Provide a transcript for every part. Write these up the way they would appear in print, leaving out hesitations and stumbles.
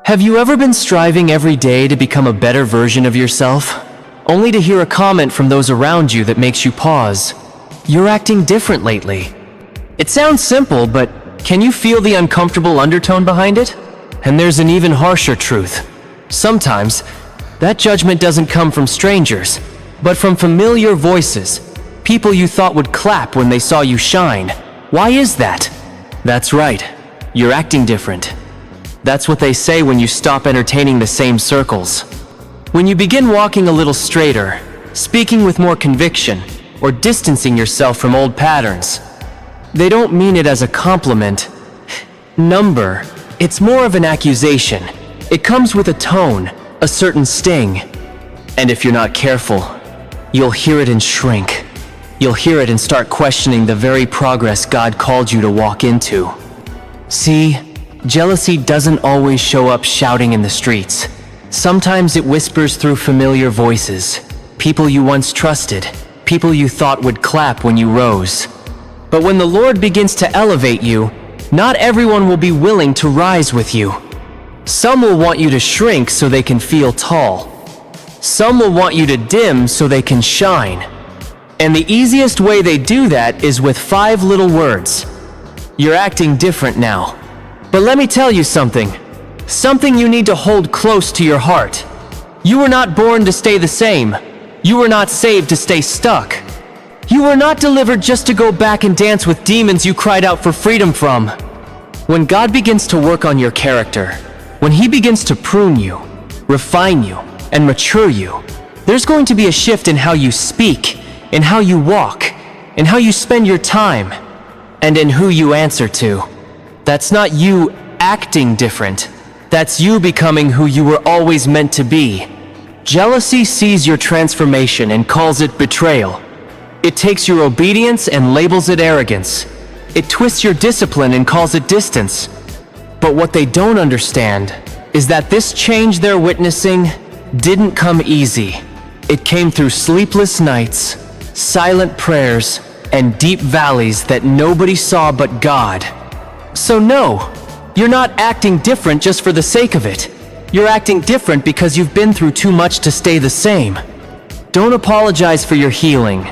Have you ever been striving every day to become a better version of yourself, only to hear a comment from those around you that makes you pause? You're acting different lately. It sounds simple, but can you feel the uncomfortable undertone behind it? And there's an even harsher truth. Sometimes, that judgment doesn't come from strangers, but from familiar voices, people you thought would clap when they saw you shine. Why is that? That's right, you're acting different. That's what they say when you stop entertaining the same circles. When you begin walking a little straighter, speaking with more conviction, or distancing yourself from old patterns. They don't mean it as a compliment. It's more of an accusation. It comes with a tone, a certain sting. And if you're not careful, you'll hear it and shrink. You'll hear it and start questioning the very progress God called you to walk into. See, jealousy doesn't always show up shouting in the streets. Sometimes it whispers through familiar voices. People you once trusted, people you thought would clap when you rose. But when the Lord begins to elevate you, not everyone will be willing to rise with you. Some will want you to shrink so they can feel tall. Some will want you to dim so they can shine. And the easiest way they do that is with 5 little words. You're acting different now. But let me tell you something you need to hold close to your heart. You were not born to stay the same. You were not saved to stay stuck. You were not delivered just to go back and dance with demons you cried out for freedom from. When God begins to work on your character, when He begins to prune you, refine you, and mature you, there's going to be a shift in how you speak, in how you walk, in how you spend your time, and in who you answer to. That's not you acting different. That's you becoming who you were always meant to be. Jealousy sees your transformation and calls it betrayal. It takes your obedience and labels it arrogance. It twists your discipline and calls it distance. But what they don't understand is that this change they're witnessing didn't come easy. It came through sleepless nights, silent prayers, and deep valleys that nobody saw but God. So no, you're not acting different just for the sake of it. You're acting different because you've been through too much to stay the same. Don't apologize for your healing.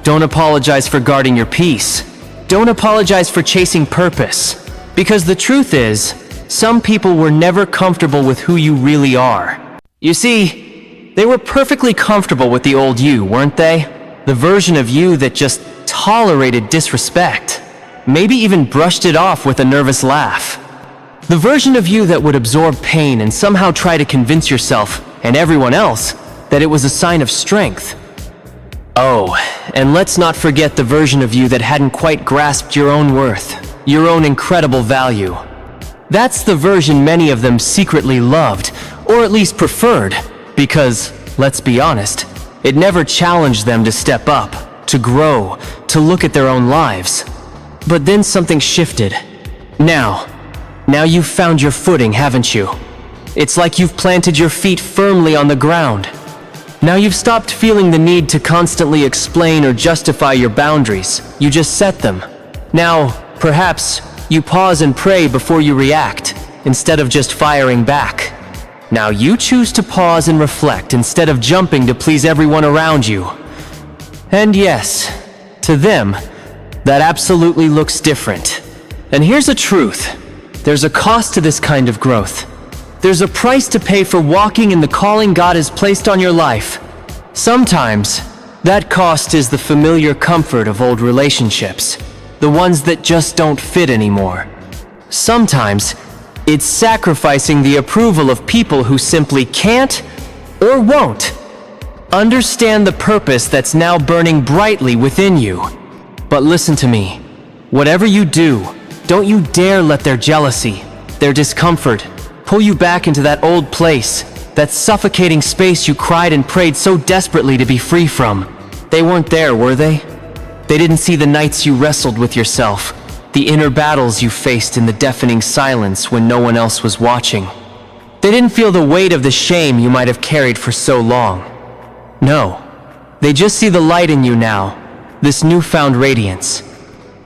Don't apologize for guarding your peace. Don't apologize for chasing purpose. Because the truth is, some people were never comfortable with who you really are. You see, they were perfectly comfortable with the old you, weren't they? The version of you that just tolerated disrespect. Maybe even brushed it off with a nervous laugh. The version of you that would absorb pain and somehow try to convince yourself, and everyone else, that it was a sign of strength. Oh, and let's not forget the version of you that hadn't quite grasped your own worth, your own incredible value. That's the version many of them secretly loved, or at least preferred, because, let's be honest, it never challenged them to step up, to grow, to look at their own lives. But then something shifted. Now you've found your footing, haven't you? It's like you've planted your feet firmly on the ground. Now you've stopped feeling the need to constantly explain or justify your boundaries. You just set them. Now, perhaps, you pause and pray before you react, instead of just firing back. Now you choose to pause and reflect instead of jumping to please everyone around you. And yes, to them, that absolutely looks different. And here's the truth. There's a cost to this kind of growth. There's a price to pay for walking in the calling God has placed on your life. Sometimes, that cost is the familiar comfort of old relationships, the ones that just don't fit anymore. Sometimes, it's sacrificing the approval of people who simply can't or won't understand the purpose that's now burning brightly within you. But listen to me. Whatever you do, don't you dare let their jealousy, their discomfort, pull you back into that old place, that suffocating space you cried and prayed so desperately to be free from. They weren't there, were they? They didn't see the nights you wrestled with yourself, the inner battles you faced in the deafening silence when no one else was watching. They didn't feel the weight of the shame you might have carried for so long. No, they just see the light in you now, this newfound radiance.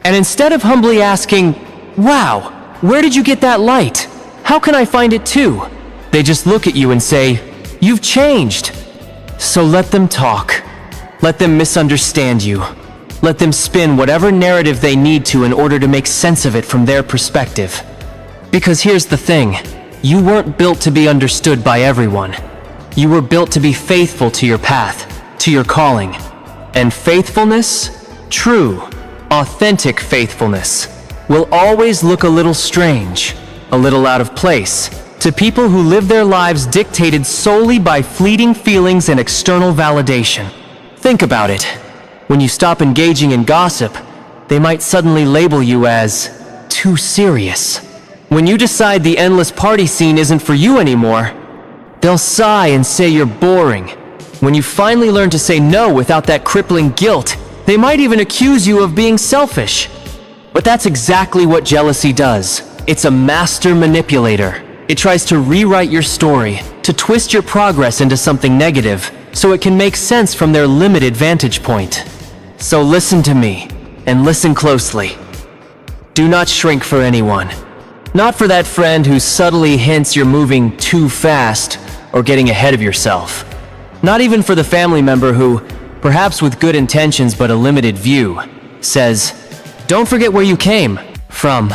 And instead of humbly asking, "Wow, where did you get that light? How can I find it too?" They just look at you and say, "You've changed." So let them talk. Let them misunderstand you. Let them spin whatever narrative they need to in order to make sense of it from their perspective. Because here's the thing, you weren't built to be understood by everyone. You were built to be faithful to your path, to your calling. And faithfulness, true, authentic faithfulness, will always look a little strange, a little out of place, to people who live their lives dictated solely by fleeting feelings and external validation. Think about it. When you stop engaging in gossip, they might suddenly label you as too serious. When you decide the endless party scene isn't for you anymore, they'll sigh and say you're boring. When you finally learn to say no without that crippling guilt, they might even accuse you of being selfish. But that's exactly what jealousy does. It's a master manipulator. It tries to rewrite your story, to twist your progress into something negative, so it can make sense from their limited vantage point. So listen to me, and listen closely. Do not shrink for anyone. Not for that friend who subtly hints you're moving too fast or getting ahead of yourself. Not even for the family member who, perhaps with good intentions but a limited view, says, "Don't forget where you came from."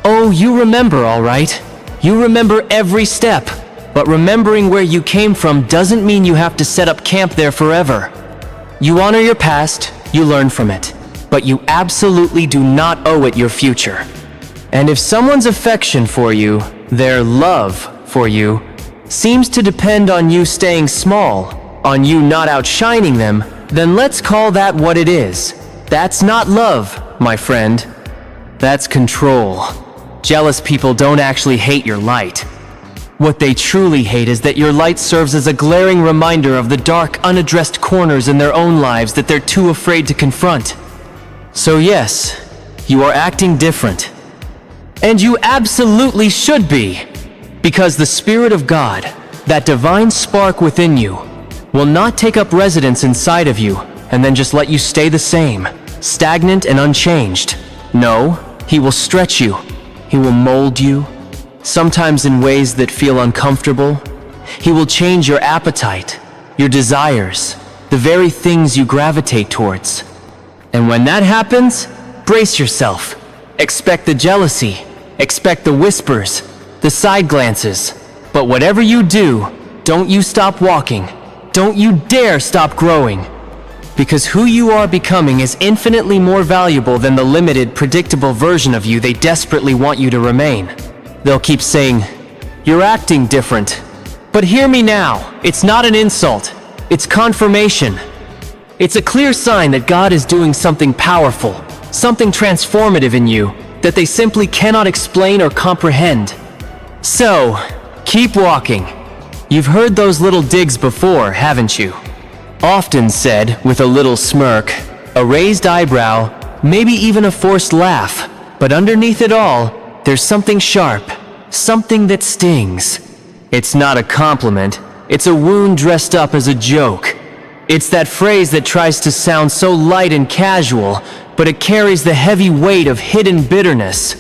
Oh, you remember, all right? You remember every step, but remembering where you came from doesn't mean you have to set up camp there forever. You honor your past, you learn from it, but you absolutely do not owe it your future. And if someone's affection for you, their love for you, seems to depend on you staying small, on you not outshining them, then let's call that what it is. That's not love, my friend. That's control. Jealous people don't actually hate your light. What they truly hate is that your light serves as a glaring reminder of the dark, unaddressed corners in their own lives that they're too afraid to confront. So yes, you are acting different. And you absolutely should be, because the Spirit of God, that divine spark within you, will not take up residence inside of you and then just let you stay the same, stagnant and unchanged. No, He will stretch you. He will mold you, sometimes in ways that feel uncomfortable. He will change your appetite, your desires, the very things you gravitate towards. And when that happens, brace yourself. Expect the jealousy, expect the whispers, the side glances. But whatever you do, don't you stop walking. Don't you dare stop growing. Because who you are becoming is infinitely more valuable than the limited, predictable version of you they desperately want you to remain. They'll keep saying, "You're acting different." But hear me now, it's not an insult. It's confirmation. It's a clear sign that God is doing something powerful, something transformative in you that they simply cannot explain or comprehend. So, keep walking. You've heard those little digs before, haven't you? Often said with a little smirk, a raised eyebrow, maybe even a forced laugh. But underneath it all, there's something sharp, something that stings. It's not a compliment, it's a wound dressed up as a joke. It's that phrase that tries to sound so light and casual, but it carries the heavy weight of hidden bitterness.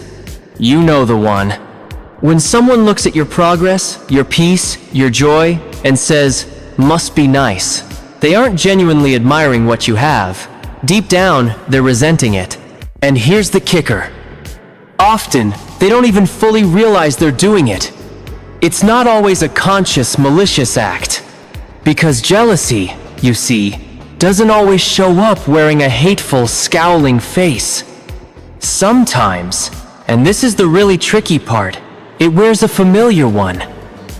You know the one. When someone looks at your progress, your peace, your joy, and says, "Must be nice," they aren't genuinely admiring what you have. Deep down, they're resenting it. And here's the kicker. Often, they don't even fully realize they're doing it. It's not always a conscious, malicious act. Because jealousy, you see, doesn't always show up wearing a hateful, scowling face. Sometimes, and this is the really tricky part, it wears a familiar one.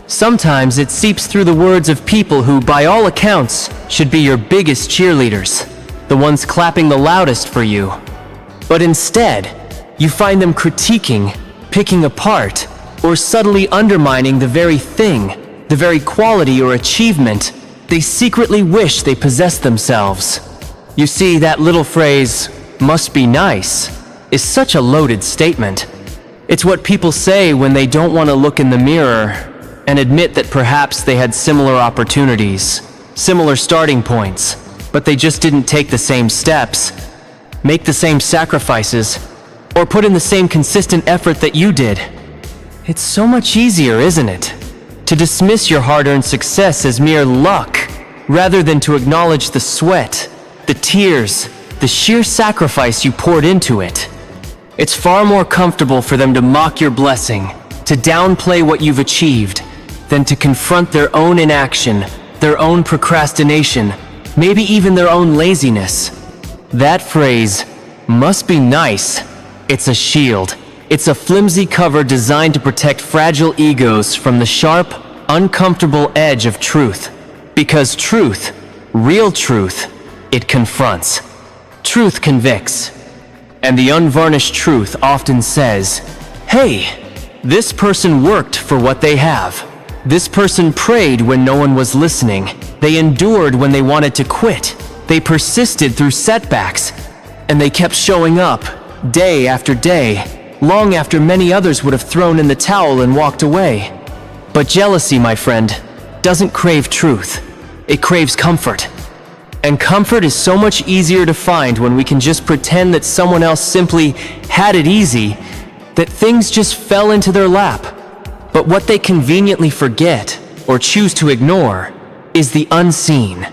Sometimes it seeps through the words of people who, by all accounts, should be your biggest cheerleaders, the ones clapping the loudest for you. But instead, you find them critiquing, picking apart, or subtly undermining the very thing, the very quality or achievement they secretly wish they possessed themselves. You see, that little phrase, "must be nice," is such a loaded statement. It's what people say when they don't want to look in the mirror and admit that perhaps they had similar opportunities, similar starting points, but they just didn't take the same steps, make the same sacrifices, or put in the same consistent effort that you did. It's so much easier, isn't it? to dismiss your hard-earned success as mere luck, rather than to acknowledge the sweat, the tears, the sheer sacrifice you poured into it. It's far more comfortable for them to mock your blessing, to downplay what you've achieved, than to confront their own inaction, their own procrastination, maybe even their own laziness. That phrase, "must be nice," it's a shield. It's a flimsy cover designed to protect fragile egos from the sharp, uncomfortable edge of truth. Because truth, real truth, it confronts. Truth convicts. And the unvarnished truth often says, "Hey, this person worked for what they have. This person prayed when no one was listening. They endured when they wanted to quit. They persisted through setbacks. And they kept showing up, day after day, long after many others would have thrown in the towel and walked away." But jealousy, my friend, doesn't crave truth. It craves comfort. And comfort is so much easier to find when we can just pretend that someone else simply had it easy, that things just fell into their lap. But what they conveniently forget, or choose to ignore, is the unseen.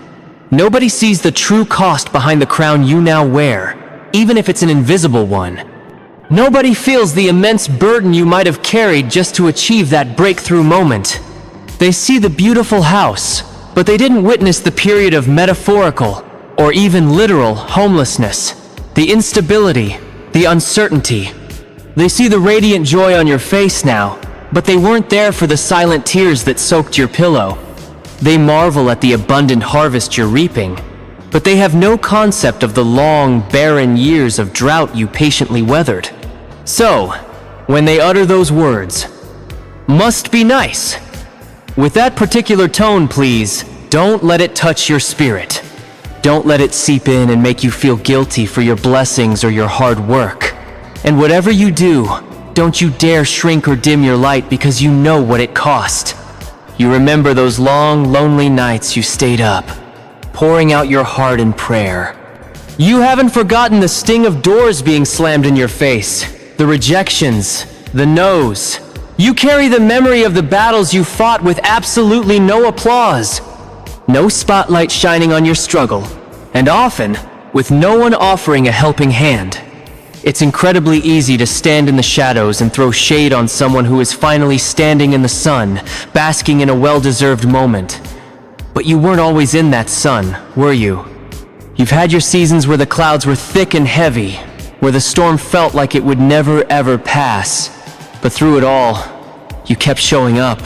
Nobody sees the true cost behind the crown you now wear, even if it's an invisible one. Nobody feels the immense burden you might have carried just to achieve that breakthrough moment. They see the beautiful house, but they didn't witness the period of metaphorical, or even literal, homelessness, the instability, the uncertainty. They see the radiant joy on your face now, but they weren't there for the silent tears that soaked your pillow. They marvel at the abundant harvest you're reaping, but they have no concept of the long, barren years of drought you patiently weathered. So, when they utter those words, "must be nice," with that particular tone, please, don't let it touch your spirit. Don't let it seep in and make you feel guilty for your blessings or your hard work. And whatever you do, don't you dare shrink or dim your light because you know what it cost. You remember those long, lonely nights you stayed up, pouring out your heart in prayer. You haven't forgotten the sting of doors being slammed in your face, the rejections, the no's. You carry the memory of the battles you fought with absolutely no applause, no spotlight shining on your struggle, and often with no one offering a helping hand. It's incredibly easy to stand in the shadows and throw shade on someone who is finally standing in the sun, basking in a well-deserved moment. But you weren't always in that sun, were you? You've had your seasons where the clouds were thick and heavy, where the storm felt like it would never ever pass. But through it all, you kept showing up.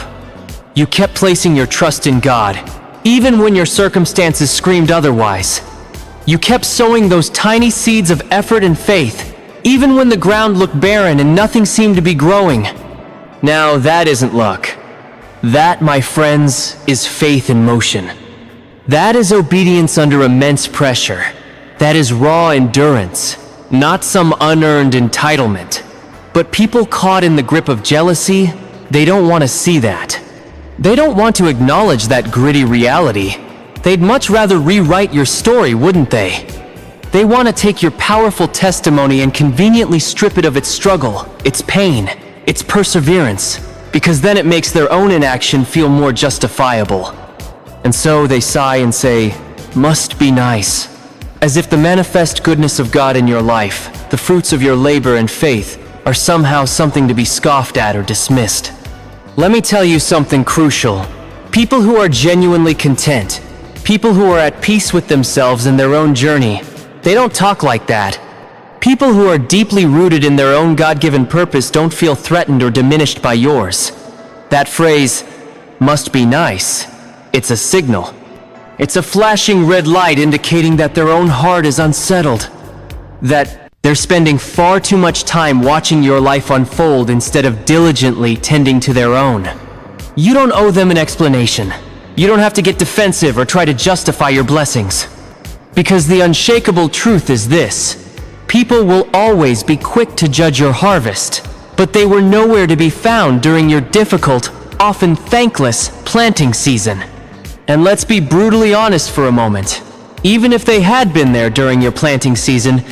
You kept placing your trust in God, even when your circumstances screamed otherwise. You kept sowing those tiny seeds of effort and faith, even when the ground looked barren and nothing seemed to be growing. Now, that isn't luck. That, my friends, is faith in motion. That is obedience under immense pressure. That is raw endurance, not some unearned entitlement. But people caught in the grip of jealousy, they don't want to see that. They don't want to acknowledge that gritty reality. They'd much rather rewrite your story, wouldn't they? They want to take your powerful testimony and conveniently strip it of its struggle, its pain, its perseverance, because then it makes their own inaction feel more justifiable. And so they sigh and say, "must be nice," as if the manifest goodness of God in your life, the fruits of your labor and faith, are somehow something to be scoffed at or dismissed. Let me tell you something crucial. People who are genuinely content, people who are at peace with themselves and their own journey, they don't talk like that. People who are deeply rooted in their own God-given purpose don't feel threatened or diminished by yours. That phrase, "must be nice," it's a signal. It's a flashing red light indicating that their own heart is unsettled, that they're spending far too much time watching your life unfold instead of diligently tending to their own. You don't owe them an explanation. You don't have to get defensive or try to justify your blessings. Because the unshakable truth is this: people will always be quick to judge your harvest, but they were nowhere to be found during your difficult, often thankless, planting season. And let's be brutally honest for a moment. Even if they had been there during your planting season,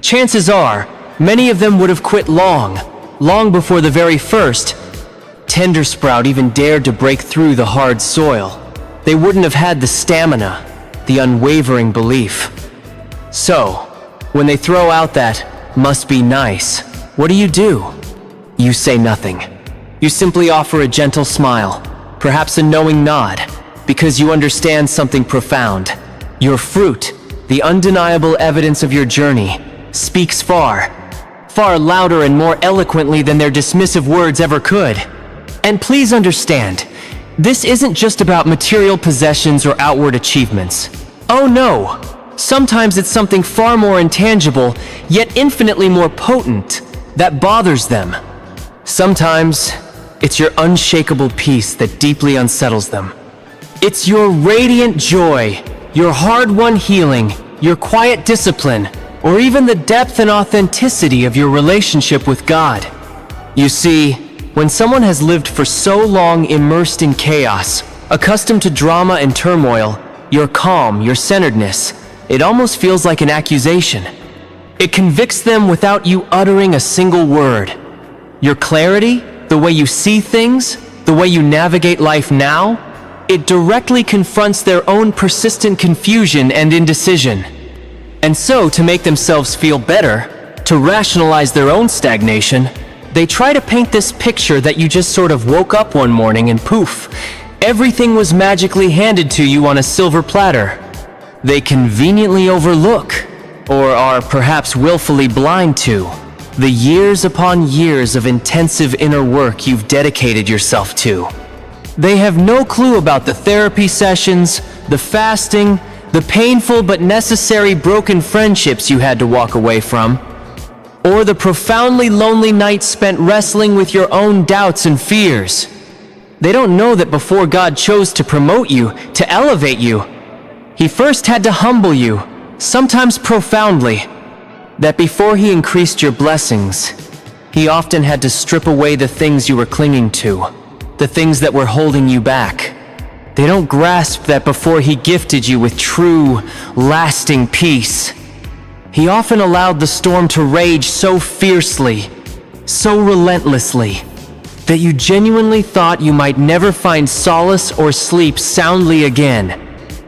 chances are many of them would have quit long before the very first, tender sprout even dared to break through the hard soil, they wouldn't have had the stamina, the unwavering belief. So, when they throw out that "must be nice," what do? You say nothing. You simply offer a gentle smile, perhaps a knowing nod, because you understand something profound. Your fruit, the undeniable evidence of your journey, speaks far louder and more eloquently than their dismissive words ever could. And please understand, this isn't just about material possessions or outward achievements. Oh no! Sometimes it's something far more intangible, yet infinitely more potent, that bothers them. Sometimes, it's your unshakable peace that deeply unsettles them. It's your radiant joy, your hard-won healing, your quiet discipline, or even the depth and authenticity of your relationship with God. You see, when someone has lived for so long immersed in chaos, accustomed to drama and turmoil, your calm, your centeredness, it almost feels like an accusation. It convicts them without you uttering a single word. Your clarity, the way you see things, the way you navigate life now, it directly confronts their own persistent confusion and indecision. And so, to make themselves feel better, to rationalize their own stagnation, they try to paint this picture that you just sort of woke up one morning and poof, everything was magically handed to you on a silver platter. They conveniently overlook, or are perhaps willfully blind to, the years upon years of intensive inner work you've dedicated yourself to. They have no clue about the therapy sessions, the fasting, the painful but necessary broken friendships you had to walk away from, or the profoundly lonely nights spent wrestling with your own doubts and fears. They don't know that before God chose to promote you, to elevate you, He first had to humble you, sometimes profoundly. That before He increased your blessings, He often had to strip away the things you were clinging to, the things that were holding you back. They don't grasp that before He gifted you with true, lasting peace, He often allowed the storm to rage so fiercely, so relentlessly, that you genuinely thought you might never find solace or sleep soundly again.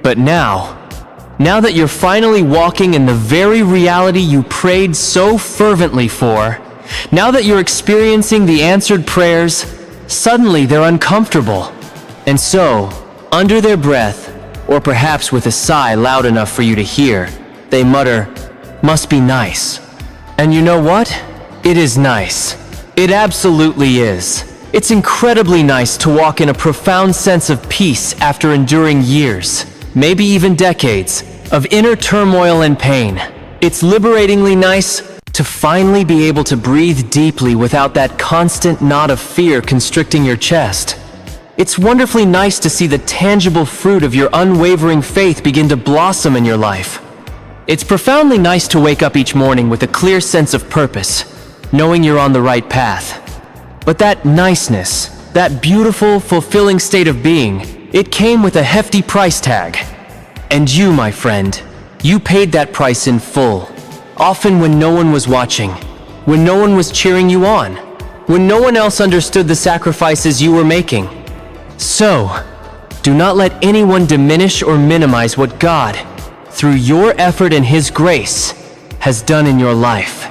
But now that you're finally walking in the very reality you prayed so fervently for, now that you're experiencing the answered prayers, suddenly they're uncomfortable. And so, under their breath, or perhaps with a sigh loud enough for you to hear, they mutter, "Must be nice." And you know what? It is nice. It absolutely is. It's incredibly nice to walk in a profound sense of peace after enduring years, maybe even decades, of inner turmoil and pain. It's liberatingly nice to finally be able to breathe deeply without that constant knot of fear constricting your chest. It's wonderfully nice to see the tangible fruit of your unwavering faith begin to blossom in your life. It's profoundly nice to wake up each morning with a clear sense of purpose, knowing you're on the right path. But that niceness, that beautiful, fulfilling state of being, it came with a hefty price tag. And you, my friend, you paid that price in full, often when no one was watching, when no one was cheering you on, when no one else understood the sacrifices you were making. So, do not let anyone diminish or minimize what God, through your effort and His grace, has done in your life.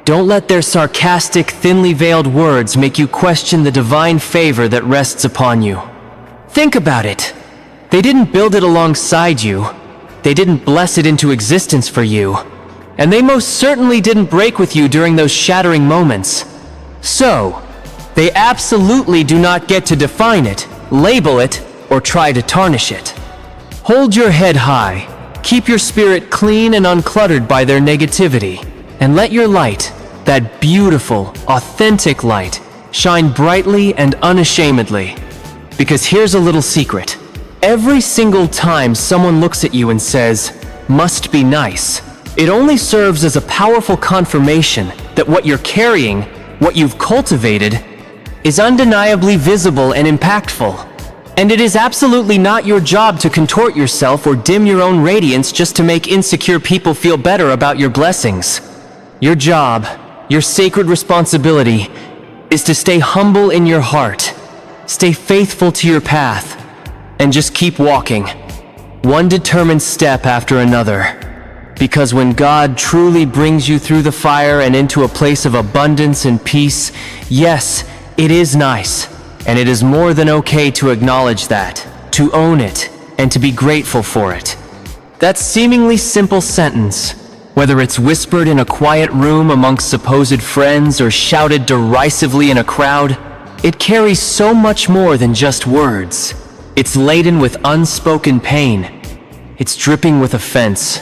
Don't let their sarcastic, thinly veiled words make you question the divine favor that rests upon you. Think about it. They didn't build it alongside you. They didn't bless it into existence for you. And they most certainly didn't break with you during those shattering moments. So, they absolutely do not get to define it, label it, or try to tarnish it. Hold your head high, keep your spirit clean and uncluttered by their negativity, and let your light, that beautiful, authentic light, shine brightly and unashamedly. Because here's a little secret. Every single time someone looks at you and says, "Must be nice," it only serves as a powerful confirmation that what you're carrying, what you've cultivated, is undeniably visible and impactful. And it is absolutely not your job to contort yourself or dim your own radiance just to make insecure people feel better about your blessings. Your job, your sacred responsibility, is to stay humble in your heart, stay faithful to your path, and just keep walking, one determined step after another. Because when God truly brings you through the fire and into a place of abundance and peace, yes, it is nice, and it is more than okay to acknowledge that, to own it, and to be grateful for it. That seemingly simple sentence, whether it's whispered in a quiet room amongst supposed friends or shouted derisively in a crowd, it carries so much more than just words. It's laden with unspoken pain. It's dripping with offense.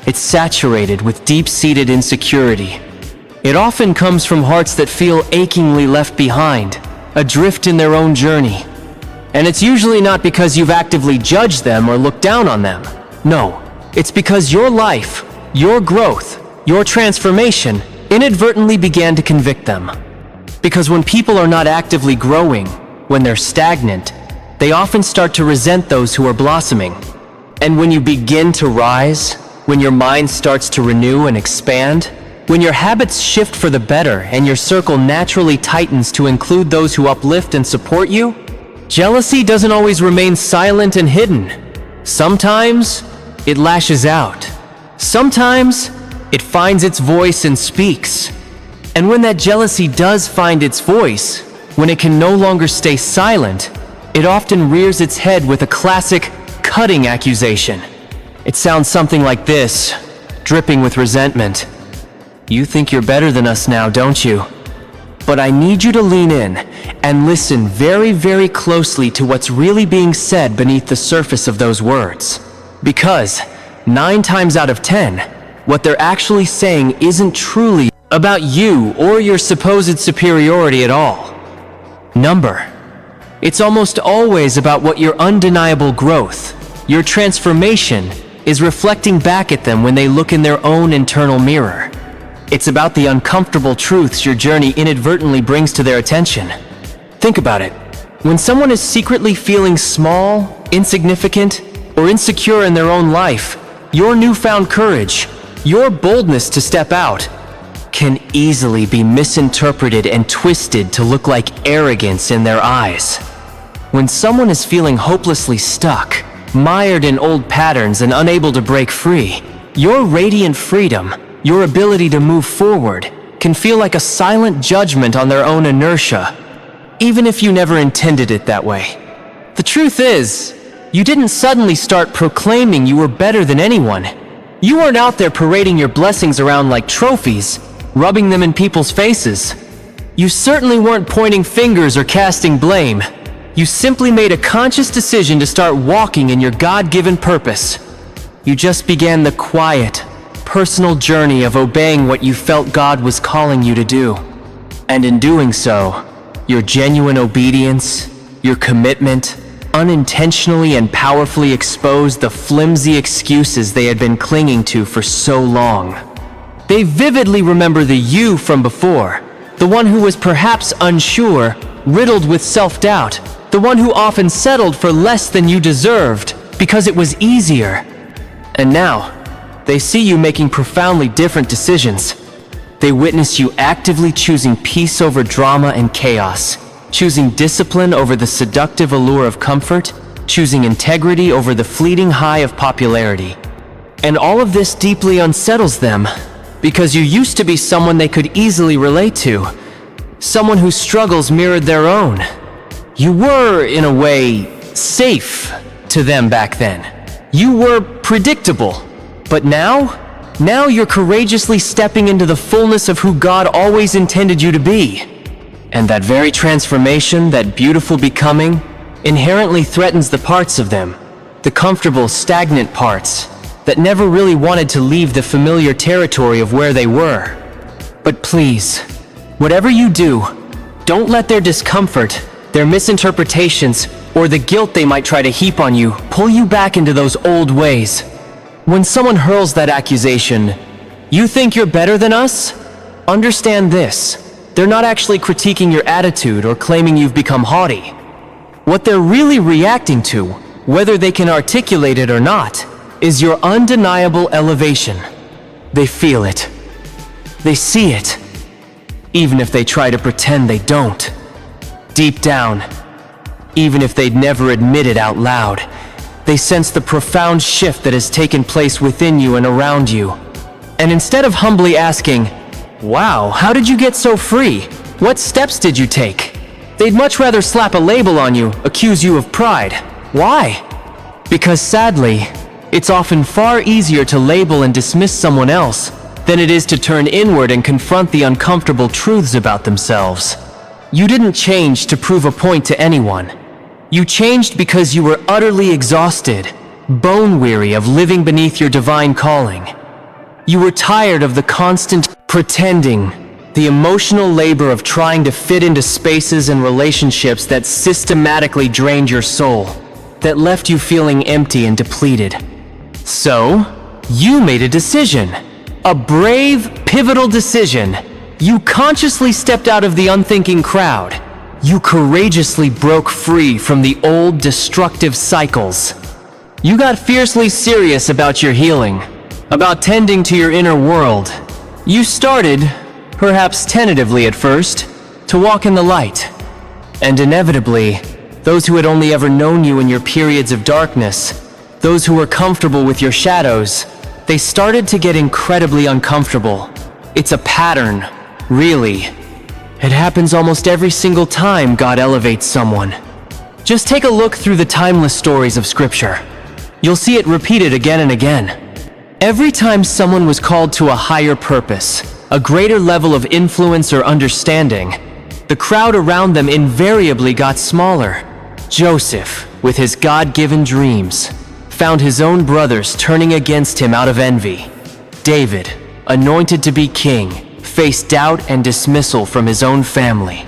It's saturated with deep-seated insecurity. It often comes from hearts that feel achingly left behind, adrift in their own journey. And it's usually not because you've actively judged them or looked down on them. No, it's because your life, your growth, your transformation inadvertently began to convict them. Because when people are not actively growing, when they're stagnant, they often start to resent those who are blossoming. And when you begin to rise, when your mind starts to renew and expand, when your habits shift for the better and your circle naturally tightens to include those who uplift and support you, jealousy doesn't always remain silent and hidden. Sometimes it lashes out. Sometimes it finds its voice and speaks. And when that jealousy does find its voice, when it can no longer stay silent, it often rears its head with a classic, cutting accusation. It sounds something like this, dripping with resentment. You think you're better than us now, don't you? But I need you to lean in and listen very, very closely to what's really being said beneath the surface of those words. Because 9 times out of 10, what they're actually saying isn't truly about you or your supposed superiority at all. It's almost always about what your undeniable growth, your transformation, is reflecting back at them when they look in their own internal mirror. It's about the uncomfortable truths your journey inadvertently brings to their attention. Think about it. When someone is secretly feeling small, insignificant, or insecure in their own life, your newfound courage, your boldness to step out, can easily be misinterpreted and twisted to look like arrogance in their eyes. When someone is feeling hopelessly stuck, mired in old patterns and unable to break free, your radiant freedom, your ability to move forward, can feel like a silent judgment on their own inertia, even if you never intended it that way. The truth is, you didn't suddenly start proclaiming you were better than anyone. You weren't out there parading your blessings around like trophies, rubbing them in people's faces. You certainly weren't pointing fingers or casting blame. You simply made a conscious decision to start walking in your God-given purpose. You just began the quiet, personal journey of obeying what you felt God was calling you to do. And in doing so, your genuine obedience, your commitment, unintentionally and powerfully exposed the flimsy excuses they had been clinging to for so long. They vividly remember the you from before, the one who was perhaps unsure, riddled with self-doubt, the one who often settled for less than you deserved because it was easier. And now, they see you making profoundly different decisions. They witness you actively choosing peace over drama and chaos, choosing discipline over the seductive allure of comfort, choosing integrity over the fleeting high of popularity. And all of this deeply unsettles them, because you used to be someone they could easily relate to, someone whose struggles mirrored their own. You were, in a way, safe to them back then. You were predictable. But now you're courageously stepping into the fullness of who God always intended you to be. And that very transformation, that beautiful becoming, inherently threatens the parts of them, the comfortable, stagnant parts, that never really wanted to leave the familiar territory of where they were. But please, whatever you do, don't let their discomfort, their misinterpretations, or the guilt they might try to heap on you pull you back into those old ways. When someone hurls that accusation, "You think you're better than us?" Understand this. They're not actually critiquing your attitude or claiming you've become haughty. What they're really reacting to, whether they can articulate it or not, is your undeniable elevation. They feel it. They see it, even if they try to pretend they don't. Deep down, even if they'd never admit it out loud. They sense the profound shift that has taken place within you and around you. And instead of humbly asking, "Wow, how did you get so free? What steps did you take?" they'd much rather slap a label on you, accuse you of pride. Why? Because sadly, it's often far easier to label and dismiss someone else than it is to turn inward and confront the uncomfortable truths about themselves. You didn't change to prove a point to anyone. You changed because you were utterly exhausted, bone-weary of living beneath your divine calling. You were tired of the constant pretending, the emotional labor of trying to fit into spaces and relationships that systematically drained your soul, that left you feeling empty and depleted. So, you made a decision. A brave, pivotal decision. You consciously stepped out of the unthinking crowd. You courageously broke free from the old destructive cycles. You got fiercely serious about your healing, about tending to your inner world. You started, perhaps tentatively at first, to walk in the light. And inevitably, those who had only ever known you in your periods of darkness, those who were comfortable with your shadows, they started to get incredibly uncomfortable. It's a pattern, really. It happens almost every single time God elevates someone. Just take a look through the timeless stories of Scripture. You'll see it repeated again and again. Every time someone was called to a higher purpose, a greater level of influence or understanding, the crowd around them invariably got smaller. Joseph, with his God-given dreams, found his own brothers turning against him out of envy. David, anointed to be king, faced doubt and dismissal from his own family.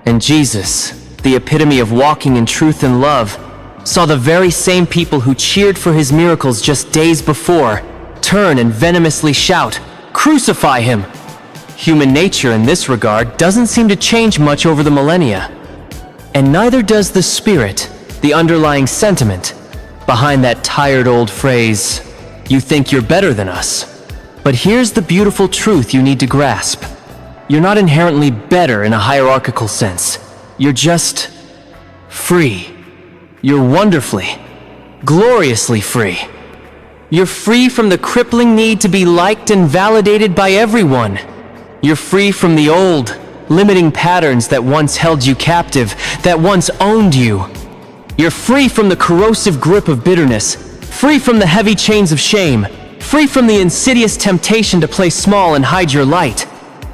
And Jesus, the epitome of walking in truth and love, saw the very same people who cheered for his miracles just days before turn and venomously shout, "Crucify him!" Human nature in this regard doesn't seem to change much over the millennia. And neither does the spirit, the underlying sentiment, behind that tired old phrase, "You think you're better than us." But here's the beautiful truth you need to grasp. You're not inherently better in a hierarchical sense. You're just free. You're wonderfully, gloriously free. You're free from the crippling need to be liked and validated by everyone. You're free from the old, limiting patterns that once held you captive, that once owned you. You're free from the corrosive grip of bitterness, free from the heavy chains of shame, free from the insidious temptation to play small and hide your light.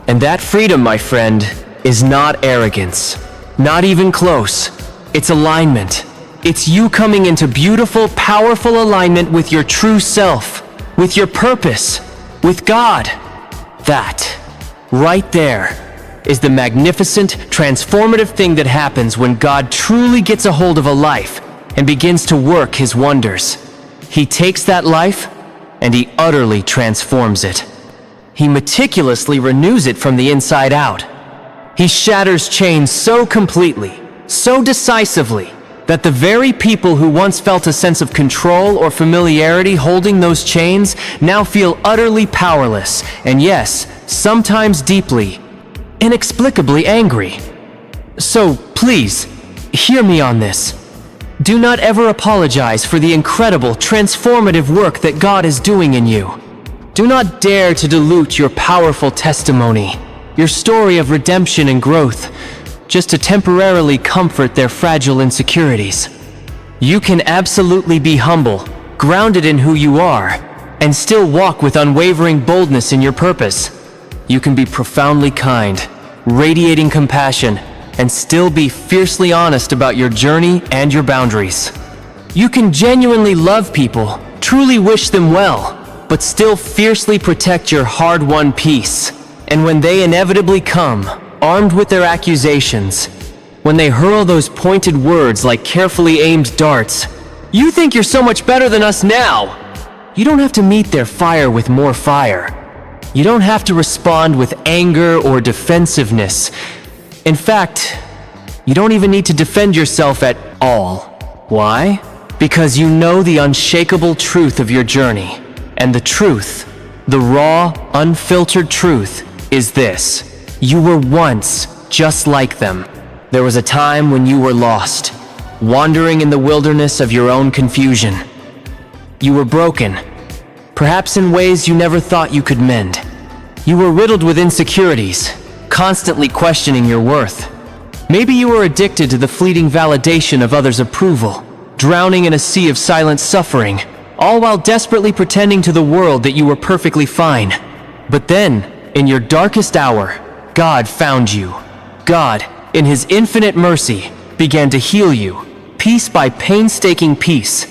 And that freedom, my friend, is not arrogance. Not even close. It's alignment. It's you coming into beautiful, powerful alignment with your true self, with your purpose, with God. That, right there, is the magnificent, transformative thing that happens when God truly gets a hold of a life and begins to work His wonders. He takes that life and He utterly transforms it. He meticulously renews it from the inside out. He shatters chains so completely, so decisively, that the very people who once felt a sense of control or familiarity holding those chains now feel utterly powerless, and yes, sometimes deeply, inexplicably angry. So please, hear me on this. Do not ever apologize for the incredible, transformative work that God is doing in you. Do not dare to dilute your powerful testimony, your story of redemption and growth, just to temporarily comfort their fragile insecurities. You can absolutely be humble, grounded in who you are, and still walk with unwavering boldness in your purpose. You can be profoundly kind, radiating compassion, and still be fiercely honest about your journey and your boundaries. You can genuinely love people, truly wish them well, but still fiercely protect your hard-won peace. And when they inevitably come, armed with their accusations, when they hurl those pointed words like carefully aimed darts, you think you're so much better than us now. You don't have to meet their fire with more fire. You don't have to respond with anger or defensiveness. In fact, you don't even need to defend yourself at all. Why? Because you know the unshakable truth of your journey. And the truth, the raw, unfiltered truth, is this. You were once just like them. There was a time when you were lost. wandering in the wilderness of your own confusion. You were broken, perhaps in ways you never thought you could mend. You were riddled with insecurities, constantly questioning your worth. Maybe you were addicted to the fleeting validation of others' approval, drowning in a sea of silent suffering, all while desperately pretending to the world that you were perfectly fine. But then, in your darkest hour, God found you. God, in His infinite mercy, began to heal you, piece by painstaking piece.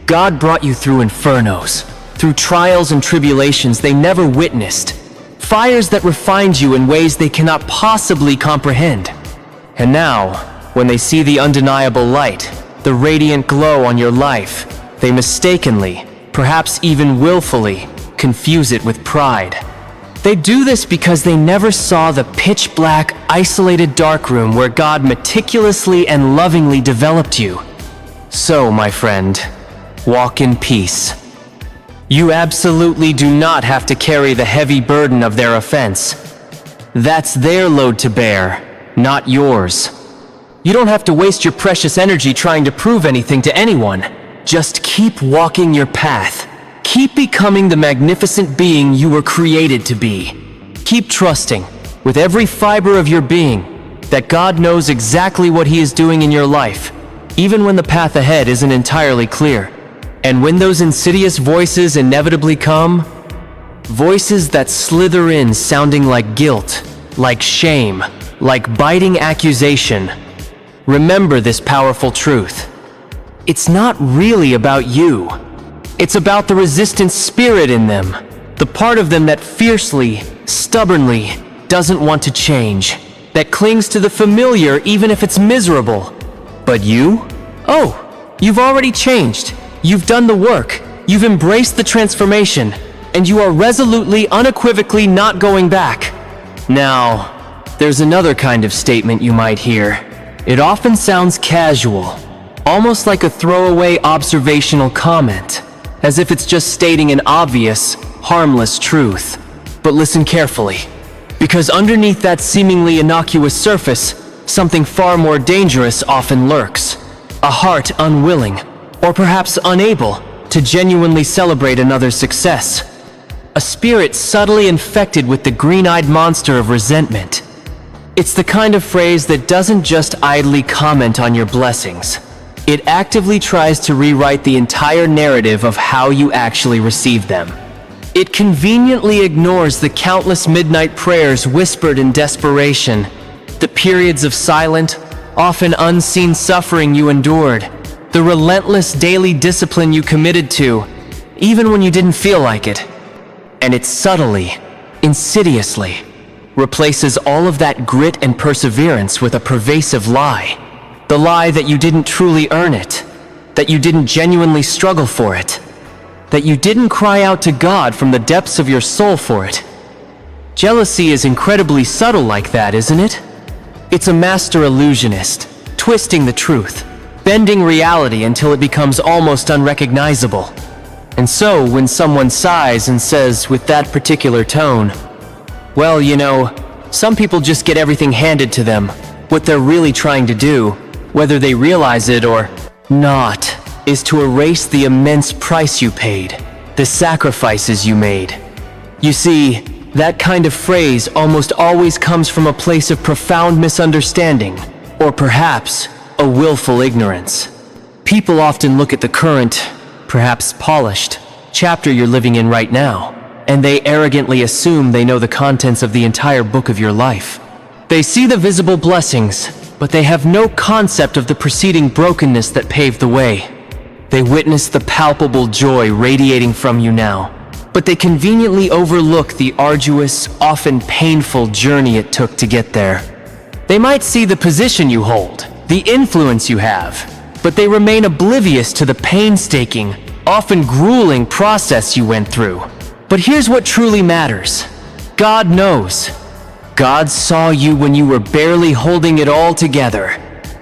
God brought you through infernos, through trials and tribulations they never witnessed, fires that refined you in ways they cannot possibly comprehend. And now, when they see the undeniable light, the radiant glow on your life, they mistakenly, perhaps even willfully, confuse it with pride. They do this because they never saw the pitch-black, isolated darkroom where God meticulously and lovingly developed you. So, my friend, walk in peace. You absolutely do not have to carry the heavy burden of their offense. That's their load to bear, not yours. You don't have to waste your precious energy trying to prove anything to anyone. Just keep walking your path. Keep becoming the magnificent being you were created to be. Keep trusting, with every fiber of your being, that God knows exactly what He is doing in your life, even when the path ahead isn't entirely clear. And when those insidious voices inevitably come, voices that slither in sounding like guilt, like shame, like biting accusation, remember this powerful truth. It's not really about you. It's about the resistant spirit in them, the part of them that fiercely, stubbornly doesn't want to change, that clings to the familiar even if it's miserable. But you? Oh, you've already changed. You've done the work. You've embraced the transformation, and you are resolutely, unequivocally not going back. Now, there's another kind of statement you might hear. It often sounds casual, almost like a throwaway observational comment, as if it's just stating an obvious, harmless truth. But listen carefully, because underneath that seemingly innocuous surface, something far more dangerous often lurks. A heart unwilling, or perhaps unable, to genuinely celebrate another's success. A spirit subtly infected with the green-eyed monster of resentment. It's the kind of phrase that doesn't just idly comment on your blessings. It actively tries to rewrite the entire narrative of how you actually receive them. It conveniently ignores the countless midnight prayers whispered in desperation, the periods of silent, often unseen suffering you endured, the relentless daily discipline you committed to, even when you didn't feel like it. And it subtly, insidiously, replaces all of that grit and perseverance with a pervasive lie. The lie that you didn't truly earn it, that you didn't genuinely struggle for it, that you didn't cry out to God from the depths of your soul for it. Jealousy is incredibly subtle like that, isn't it? It's a master illusionist, twisting the truth, bending reality until it becomes almost unrecognizable. And so, when someone sighs and says with that particular tone, well, you know, some people just get everything handed to them, what they're really trying to do, whether they realize it or not, is to erase the immense price you paid, the sacrifices you made. You see, that kind of phrase almost always comes from a place of profound misunderstanding, or perhaps a willful ignorance. People often look at the current, perhaps polished, chapter you're living in right now, and they arrogantly assume they know the contents of the entire book of your life. They see the visible blessings, but they have no concept of the preceding brokenness that paved the way. They witness the palpable joy radiating from you now, but they conveniently overlook the arduous, often painful journey it took to get there. They might see the position you hold, the influence you have, but they remain oblivious to the painstaking, often grueling process you went through. But here's what truly matters. God knows. God saw you when you were barely holding it all together,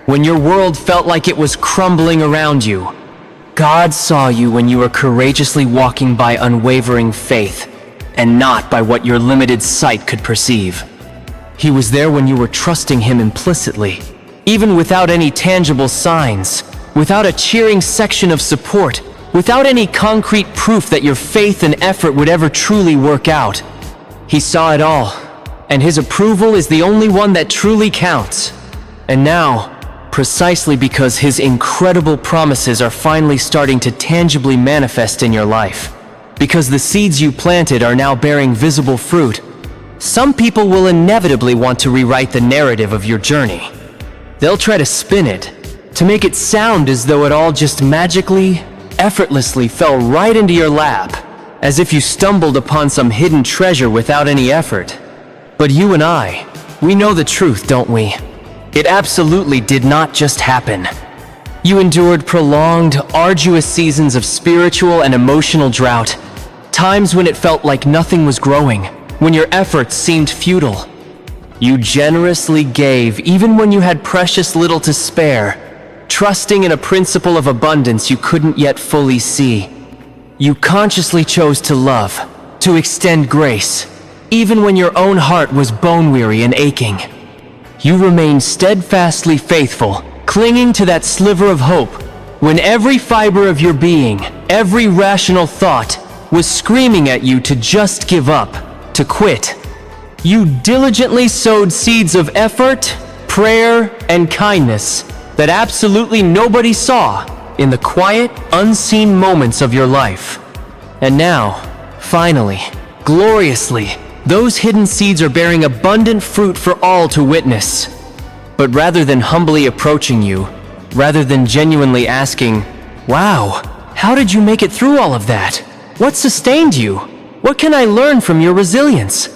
when your world felt like it was crumbling around you. God saw you when you were courageously walking by unwavering faith, and not by what your limited sight could perceive. He was there when you were trusting Him implicitly, even without any tangible signs, without a cheering section of support, without any concrete proof that your faith and effort would ever truly work out. He saw it all, and his approval is the only one that truly counts. And now, precisely because his incredible promises are finally starting to tangibly manifest in your life, because the seeds you planted are now bearing visible fruit, some people will inevitably want to rewrite the narrative of your journey. They'll try to spin it, to make it sound as though it all just magically, effortlessly fell right into your lap, as if you stumbled upon some hidden treasure without any effort. But you and I, we know the truth, don't we? It absolutely did not just happen. You endured prolonged, arduous seasons of spiritual and emotional drought, times when it felt like nothing was growing, when your efforts seemed futile. You generously gave even when you had precious little to spare, trusting in a principle of abundance you couldn't yet fully see. You consciously chose to love, to extend grace, even when your own heart was bone-weary and aching. You remained steadfastly faithful, clinging to that sliver of hope, when every fiber of your being, every rational thought, was screaming at you to just give up, to quit. You diligently sowed seeds of effort, prayer, and kindness that absolutely nobody saw in the quiet, unseen moments of your life. And now, finally, gloriously, those hidden seeds are bearing abundant fruit for all to witness. But rather than humbly approaching you, rather than genuinely asking, "Wow, how did you make it through all of that? What sustained you? What can I learn from your resilience?"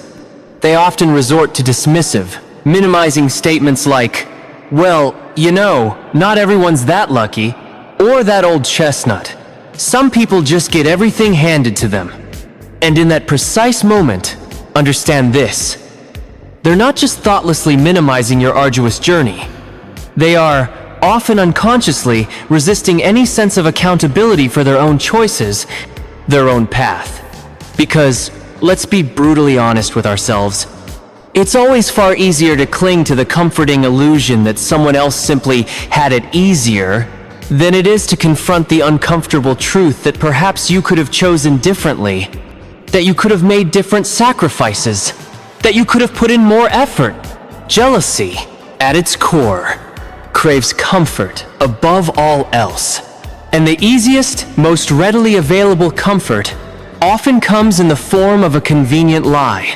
they often resort to dismissive, minimizing statements like, "Well, you know, not everyone's that lucky," or that old chestnut. Some people just get everything handed to them. And in that precise moment, understand this: they're not just thoughtlessly minimizing your arduous journey. They are, often unconsciously, resisting any sense of accountability for their own choices, their own path. Because, let's be brutally honest with ourselves, it's always far easier to cling to the comforting illusion that someone else simply had it easier than it is to confront the uncomfortable truth that perhaps you could have chosen differently, that you could have made different sacrifices, that you could have put in more effort. Jealousy, at its core, craves comfort above all else. And the easiest, most readily available comfort often comes in the form of a convenient lie.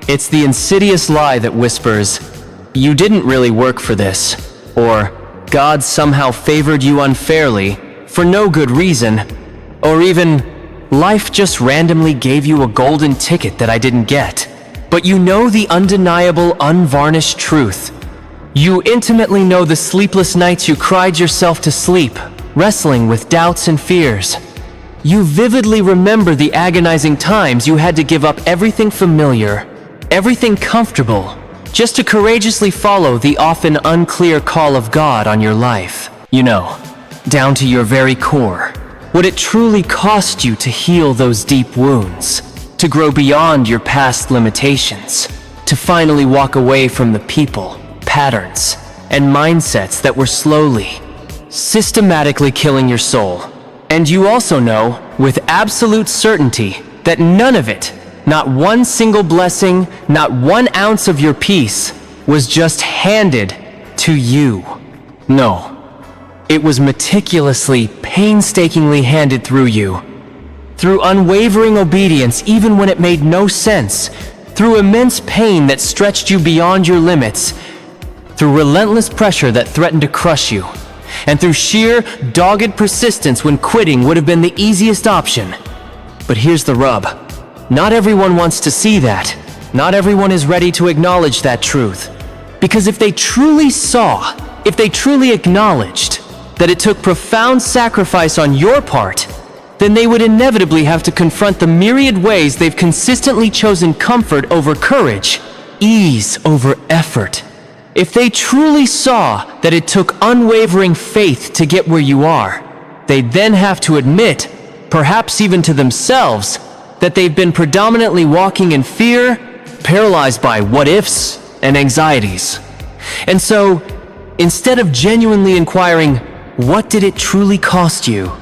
It's the insidious lie that whispers, "You didn't really work for this," or "God somehow favored you unfairly for no good reason," or even, "Life just randomly gave you a golden ticket that I didn't get." But you know the undeniable, unvarnished truth. You intimately know the sleepless nights you cried yourself to sleep, wrestling with doubts and fears. You vividly remember the agonizing times you had to give up everything familiar, everything comfortable, just to courageously follow the often unclear call of God on your life. You know, down to your very core, what it truly cost you to heal those deep wounds, to grow beyond your past limitations, to finally walk away from the people, patterns, and mindsets that were slowly, systematically killing your soul. And you also know, with absolute certainty, that none of it, not one single blessing, not 1 ounce of your peace, was just handed to you. No, it was meticulously, painstakingly handed through you. Through unwavering obedience even when it made no sense, through immense pain that stretched you beyond your limits, through relentless pressure that threatened to crush you, and through sheer, dogged persistence when quitting would have been the easiest option. But here's the rub. Not everyone wants to see that. Not everyone is ready to acknowledge that truth. Because if they truly saw, if they truly acknowledged that it took profound sacrifice on your part, then they would inevitably have to confront the myriad ways they've consistently chosen comfort over courage, ease over effort. If they truly saw that it took unwavering faith to get where you are, they'd then have to admit, perhaps even to themselves, that they've been predominantly walking in fear, paralyzed by what-ifs and anxieties. And so, instead of genuinely inquiring, what did it truly cost you?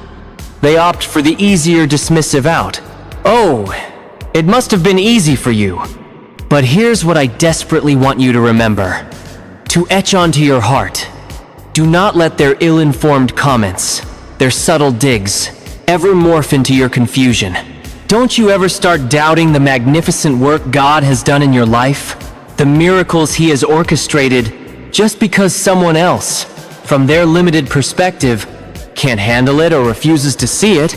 They opt for the easier dismissive out. Oh, it must have been easy for you. But here's what I desperately want you to remember. To etch onto your heart. Do not let their ill-informed comments, their subtle digs, ever morph into your confusion. Don't you ever start doubting the magnificent work God has done in your life, the miracles He has orchestrated, just because someone else, from their limited perspective, can't handle it or refuses to see it.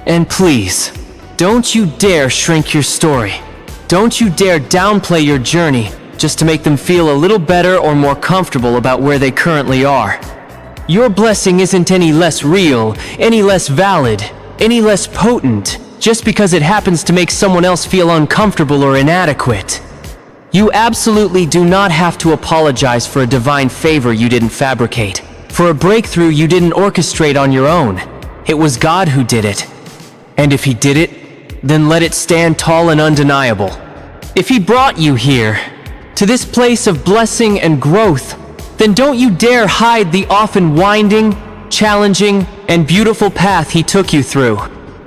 And please, don't you dare shrink your story. Don't you dare downplay your journey just to make them feel a little better or more comfortable about where they currently are. Your blessing isn't any less real, any less valid, any less potent, just because it happens to make someone else feel uncomfortable or inadequate. You absolutely do not have to apologize for a divine favor you didn't fabricate, for a breakthrough you didn't orchestrate on your own. It was God who did it. And if He did it, then let it stand tall and undeniable. If He brought you here, to this place of blessing and growth, then don't you dare hide the often winding, challenging, and beautiful path He took you through.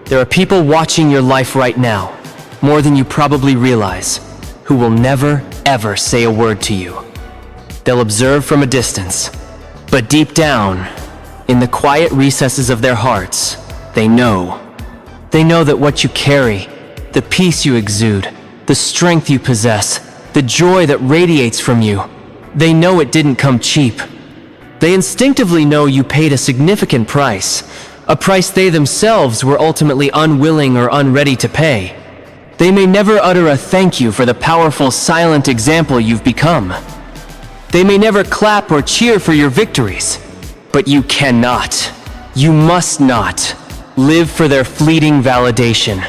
There are people watching your life right now, more than you probably realize, who will never, ever say a word to you. They'll observe from a distance, but deep down, in the quiet recesses of their hearts, they know. They know that what you carry, the peace you exude, the strength you possess, the joy that radiates from you, they know it didn't come cheap. They instinctively know you paid a significant price, a price they themselves were ultimately unwilling or unready to pay. They may never utter a thank you for the powerful, silent example you've become. They may never clap or cheer for your victories, but you cannot, you must not, live for their fleeting validation.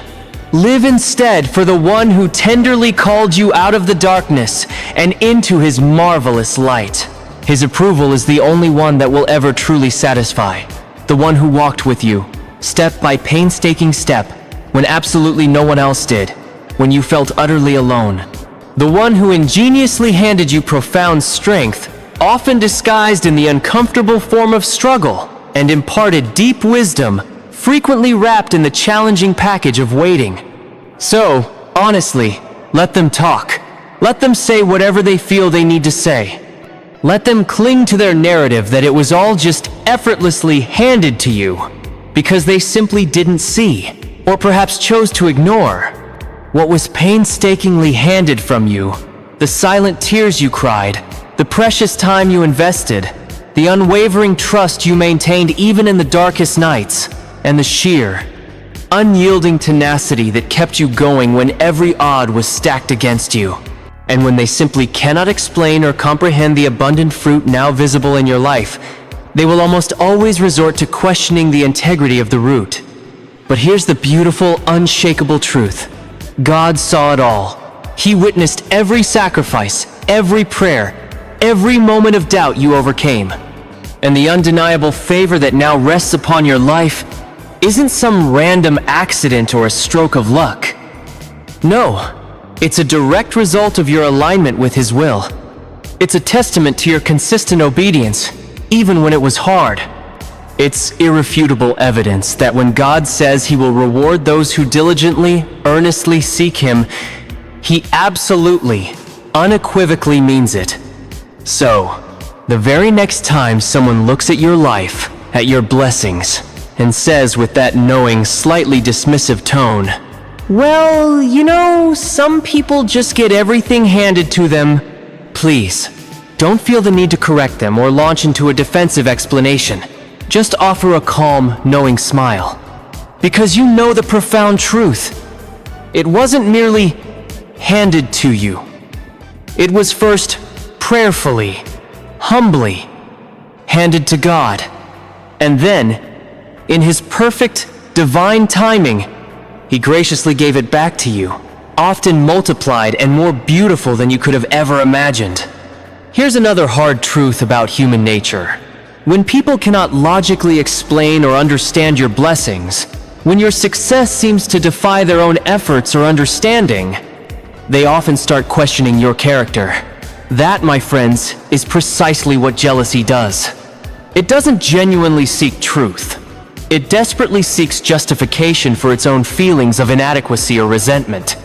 Live instead for the one who tenderly called you out of the darkness and into His marvelous light. His approval is the only one that will ever truly satisfy. The one who walked with you, step by painstaking step, when absolutely no one else did, when you felt utterly alone. The one who ingeniously handed you profound strength, often disguised in the uncomfortable form of struggle, and imparted deep wisdom, frequently wrapped in the challenging package of waiting. So, honestly, let them talk. Let them say whatever they feel they need to say. Let them cling to their narrative that it was all just effortlessly handed to you, because they simply didn't see, or perhaps chose to ignore, what was painstakingly handed from you, the silent tears you cried, the precious time you invested, the unwavering trust you maintained even in the darkest nights, and the sheer, unyielding tenacity that kept you going when every odd was stacked against you. And when they simply cannot explain or comprehend the abundant fruit now visible in your life, they will almost always resort to questioning the integrity of the root. But here's the beautiful, unshakable truth. God saw it all. He witnessed every sacrifice, every prayer, every moment of doubt you overcame. And the undeniable favor that now rests upon your life isn't some random accident or a stroke of luck. No, it's a direct result of your alignment with His will. It's a testament to your consistent obedience, even when it was hard. It's irrefutable evidence that when God says He will reward those who diligently, earnestly seek Him, He absolutely, unequivocally means it. So, the very next time someone looks at your life, at your blessings, and says with that knowing, slightly dismissive tone, "Well, you know, some people just get everything handed to them," please, don't feel the need to correct them or launch into a defensive explanation. Just offer a calm, knowing smile. Because you know the profound truth. It wasn't merely handed to you. It was first prayerfully, humbly, handed to God. And then, in His perfect, divine timing, He graciously gave it back to you, often multiplied and more beautiful than you could have ever imagined. Here's another hard truth about human nature. When people cannot logically explain or understand your blessings, when your success seems to defy their own efforts or understanding, they often start questioning your character. That, my friends, is precisely what jealousy does. It doesn't genuinely seek truth. It desperately seeks justification for its own feelings of inadequacy or resentment.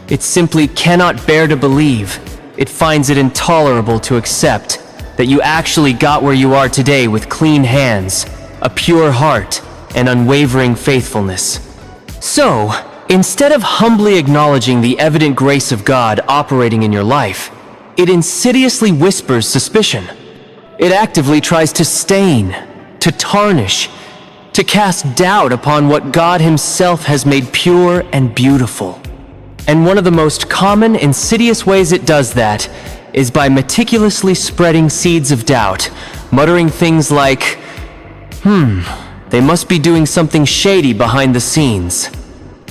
It simply cannot bear to believe. It finds it intolerable to accept that you actually got where you are today with clean hands, a pure heart, and unwavering faithfulness. So, instead of humbly acknowledging the evident grace of God operating in your life, it insidiously whispers suspicion. It actively tries to stain, to tarnish, to cast doubt upon what God Himself has made pure and beautiful. And one of the most common, insidious ways it does that is by meticulously spreading seeds of doubt, muttering things like, they must be doing something shady behind the scenes.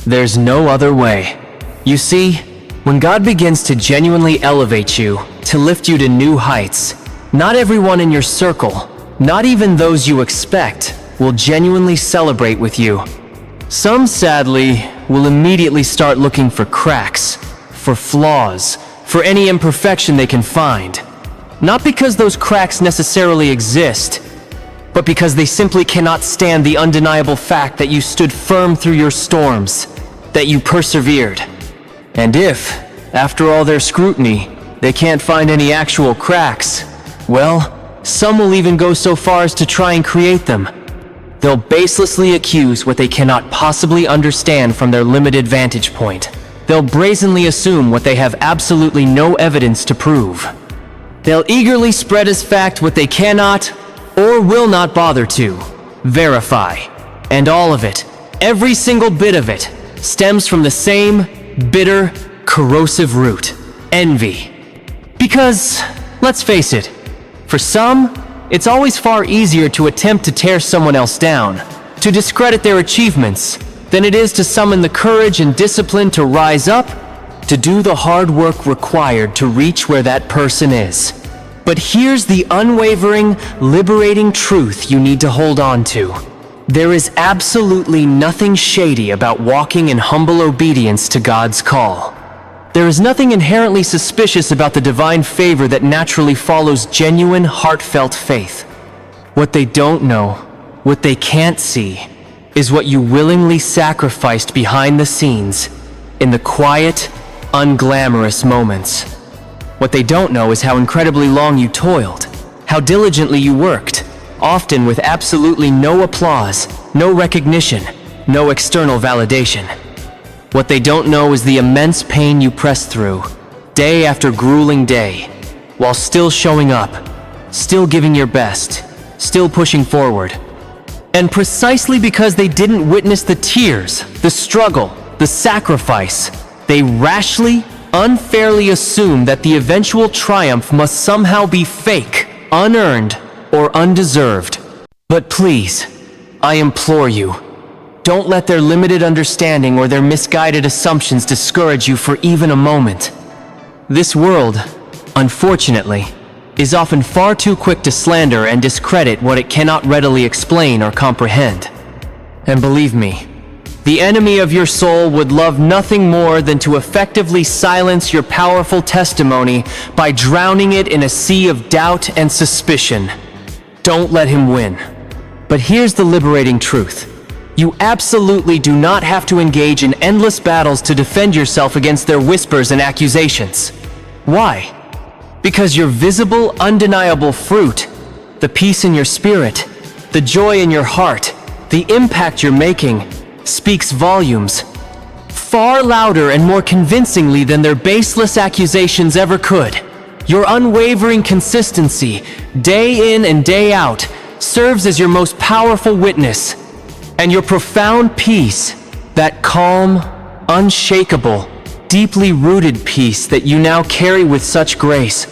There's no other way. You see, when God begins to genuinely elevate you, to lift you to new heights, not everyone in your circle, not even those you expect, will genuinely celebrate with you. Some, sadly, will immediately start looking for cracks, for flaws, for any imperfection they can find. Not because those cracks necessarily exist, but because they simply cannot stand the undeniable fact that you stood firm through your storms, that you persevered. And if, after all their scrutiny, they can't find any actual cracks, well, some will even go so far as to try and create them. They'll baselessly accuse what they cannot possibly understand from their limited vantage point. They'll brazenly assume what they have absolutely no evidence to prove. They'll eagerly spread as fact what they cannot or will not bother to verify. And all of it, every single bit of it, stems from the same bitter, corrosive root: envy. Because, let's face it, for some, it's always far easier to attempt to tear someone else down, to discredit their achievements, than it is to summon the courage and discipline to rise up, to do the hard work required to reach where that person is. But here's the unwavering, liberating truth you need to hold on to. There is absolutely nothing shady about walking in humble obedience to God's call. There is nothing inherently suspicious about the divine favor that naturally follows genuine, heartfelt faith. What they don't know, what they can't see, is what you willingly sacrificed behind the scenes, in the quiet, unglamorous moments. What they don't know is how incredibly long you toiled, how diligently you worked, often with absolutely no applause, no recognition, no external validation. What they don't know is the immense pain you pressed through, day after grueling day, while still showing up, still giving your best, still pushing forward. And precisely because they didn't witness the tears, the struggle, the sacrifice, they rashly, unfairly assume that the eventual triumph must somehow be fake, unearned, or undeserved. But please, I implore you, don't let their limited understanding or their misguided assumptions discourage you for even a moment. This world, unfortunately, is often far too quick to slander and discredit what it cannot readily explain or comprehend. And believe me, the enemy of your soul would love nothing more than to effectively silence your powerful testimony by drowning it in a sea of doubt and suspicion. Don't let him win. But here's the liberating truth. You absolutely do not have to engage in endless battles to defend yourself against their whispers and accusations. Why? Because your visible, undeniable fruit, the peace in your spirit, the joy in your heart, the impact you're making, speaks volumes, far louder and more convincingly than their baseless accusations ever could. Your unwavering consistency, day in and day out, serves as your most powerful witness. And your profound peace, that calm, unshakable, deeply rooted peace that you now carry with such grace,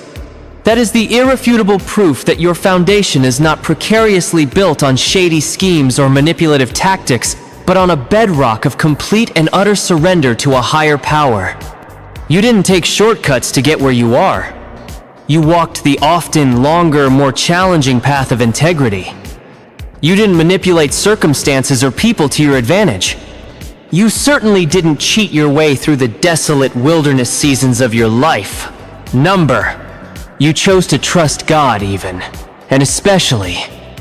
that is the irrefutable proof that your foundation is not precariously built on shady schemes or manipulative tactics, but on a bedrock of complete and utter surrender to a higher power. You didn't take shortcuts to get where you are. You walked the often longer, more challenging path of integrity. You didn't manipulate circumstances or people to your advantage. You certainly didn't cheat your way through the desolate wilderness seasons of your life. You chose to trust God even, and especially,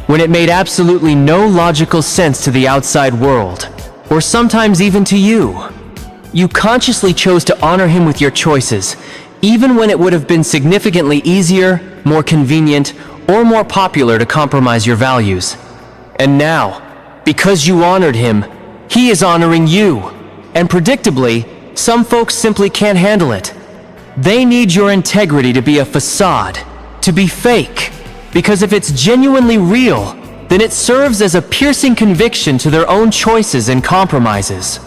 when it made absolutely no logical sense to the outside world, or sometimes even to you. You consciously chose to honor him with your choices, even when it would have been significantly easier, more convenient, or more popular to compromise your values. And now, because you honored him, he is honoring you. And predictably, some folks simply can't handle it. They need your integrity to be a facade, to be fake. Because if it's genuinely real, then it serves as a piercing conviction to their own choices and compromises.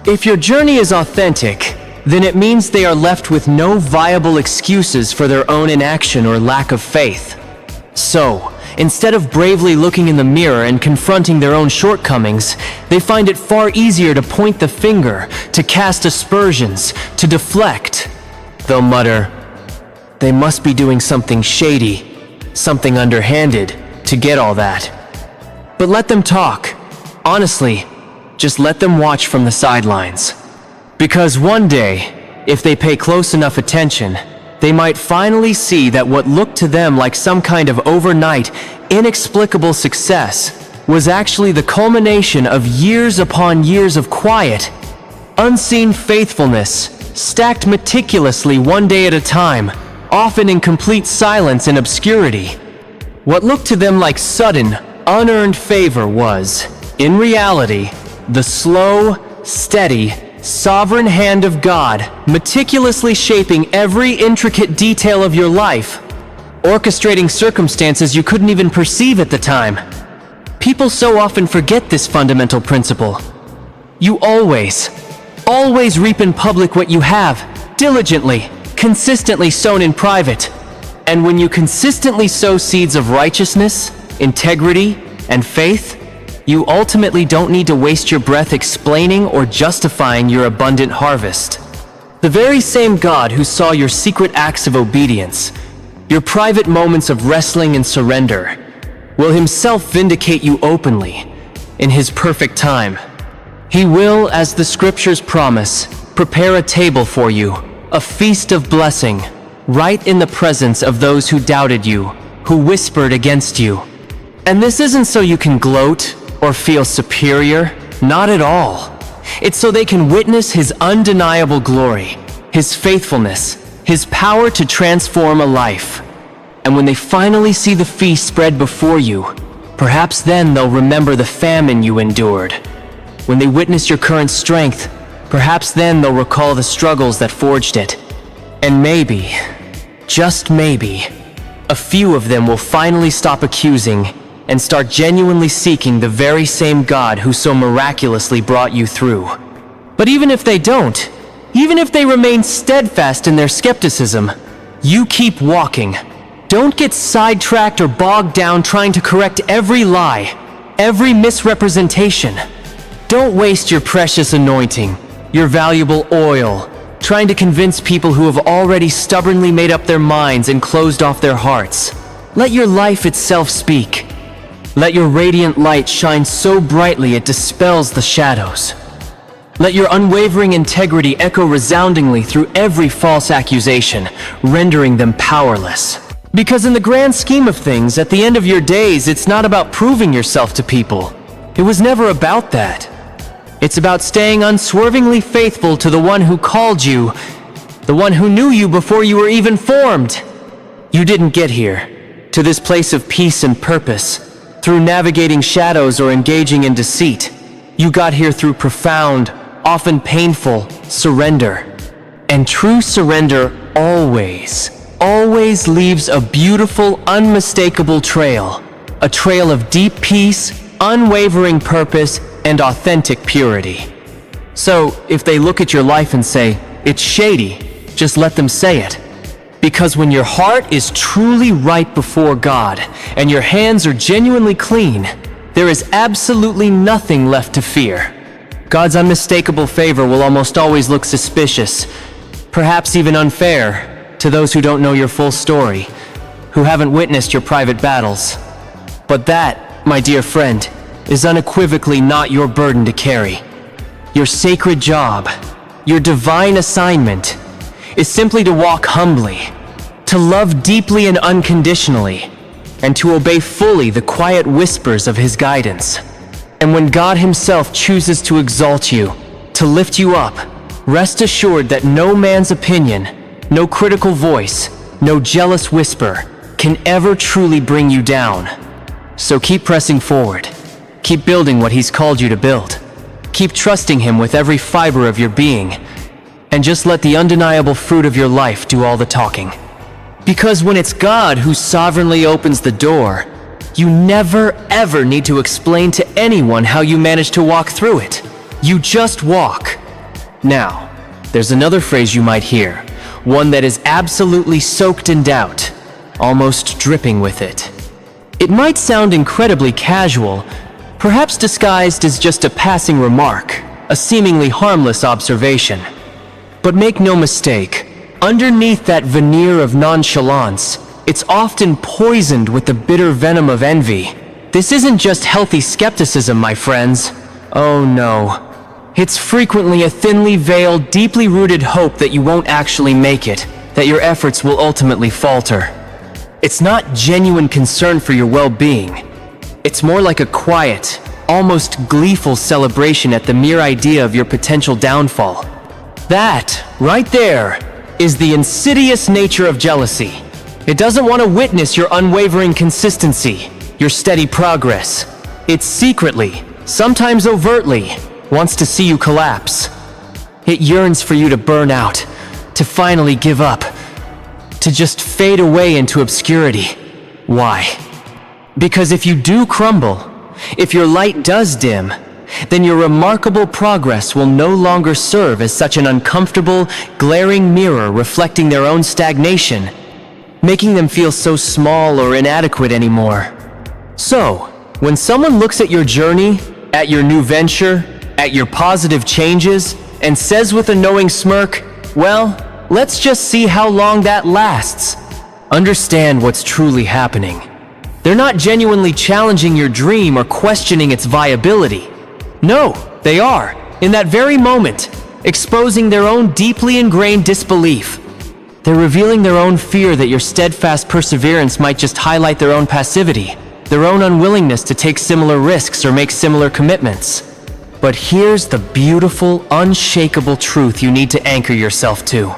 If your journey is authentic, then it means they are left with no viable excuses for their own inaction or lack of faith. So, instead of bravely looking in the mirror and confronting their own shortcomings, they find it far easier to point the finger, to cast aspersions, to deflect. They'll mutter, "They must be doing something shady, something underhanded, to get all that." But let them talk. Honestly, just let them watch from the sidelines. Because one day, if they pay close enough attention, they might finally see that what looked to them like some kind of overnight, inexplicable success was actually the culmination of years upon years of quiet, unseen faithfulness, stacked meticulously one day at a time, often in complete silence and obscurity. What looked to them like sudden, unearned favor was, in reality, the slow, steady, sovereign hand of God, meticulously shaping every intricate detail of your life, orchestrating circumstances you couldn't even perceive at the time. People so often forget this fundamental principle. You always reap in public what you have, diligently, consistently sown in private. And when you consistently sow seeds of righteousness, integrity, and faith, you ultimately don't need to waste your breath explaining or justifying your abundant harvest. The very same God who saw your secret acts of obedience, your private moments of wrestling and surrender, will himself vindicate you openly, in his perfect time. He will, as the scriptures promise, prepare a table for you, a feast of blessing, right in the presence of those who doubted you, who whispered against you. And this isn't so you can gloat or feel superior, not at all. It's so they can witness his undeniable glory, his faithfulness, his power to transform a life. And when they finally see the feast spread before you, perhaps then they'll remember the famine you endured. When they witness your current strength, perhaps then they'll recall the struggles that forged it. And maybe, just maybe, a few of them will finally stop accusing and start genuinely seeking the very same God who so miraculously brought you through. But even if they don't, even if they remain steadfast in their skepticism, you keep walking. Don't get sidetracked or bogged down trying to correct every lie, every misrepresentation. Don't waste your precious anointing, your valuable oil, trying to convince people who have already stubbornly made up their minds and closed off their hearts. Let your life itself speak. Let your radiant light shine so brightly it dispels the shadows. Let your unwavering integrity echo resoundingly through every false accusation, rendering them powerless. Because in the grand scheme of things, at the end of your days, it's not about proving yourself to people. It was never about that. It's about staying unswervingly faithful to the one who called you, the one who knew you before you were even formed. You didn't get here, to this place of peace and purpose, through navigating shadows or engaging in deceit. You got here through profound, often painful, surrender. And true surrender always leaves a beautiful, unmistakable trail. A trail of deep peace, unwavering purpose, and authentic purity. So, if they look at your life and say, "It's shady," just let them say it. Because when your heart is truly right before God, and your hands are genuinely clean, there is absolutely nothing left to fear. God's unmistakable favor will almost always look suspicious, perhaps even unfair, to those who don't know your full story, who haven't witnessed your private battles. But that, my dear friend, is unequivocally not your burden to carry. Your sacred job, your divine assignment, is simply to walk humbly, to love deeply and unconditionally, and to obey fully the quiet whispers of His guidance. And when God Himself chooses to exalt you, to lift you up, rest assured that no man's opinion, no critical voice, no jealous whisper can ever truly bring you down. So keep pressing forward. Keep building what He's called you to build. Keep trusting Him with every fiber of your being, and just let the undeniable fruit of your life do all the talking. Because when it's God who sovereignly opens the door, you never ever need to explain to anyone how you managed to walk through it. You just walk. Now, there's another phrase you might hear, one that is absolutely soaked in doubt, almost dripping with it. It might sound incredibly casual, perhaps disguised as just a passing remark, a seemingly harmless observation. But make no mistake, underneath that veneer of nonchalance, it's often poisoned with the bitter venom of envy. This isn't just healthy skepticism, my friends. Oh no. It's frequently a thinly veiled, deeply rooted hope that you won't actually make it, that your efforts will ultimately falter. It's not genuine concern for your well-being. It's more like a quiet, almost gleeful celebration at the mere idea of your potential downfall. That, right there, is the insidious nature of jealousy. It doesn't want to witness your unwavering consistency, your steady progress. It secretly, sometimes overtly, wants to see you collapse. It yearns for you to burn out, to finally give up, to just fade away into obscurity. Why? Because if you do crumble, if your light does dim, then your remarkable progress will no longer serve as such an uncomfortable, glaring mirror reflecting their own stagnation, making them feel so small or inadequate anymore. So, when someone looks at your journey, at your new venture, at your positive changes, and says with a knowing smirk, well, let's just see how long that lasts, understand what's truly happening. They're not genuinely challenging your dream or questioning its viability. No, they are, in that very moment, exposing their own deeply ingrained disbelief. They're revealing their own fear that your steadfast perseverance might just highlight their own passivity, their own unwillingness to take similar risks or make similar commitments. But here's the beautiful, unshakable truth you need to anchor yourself to.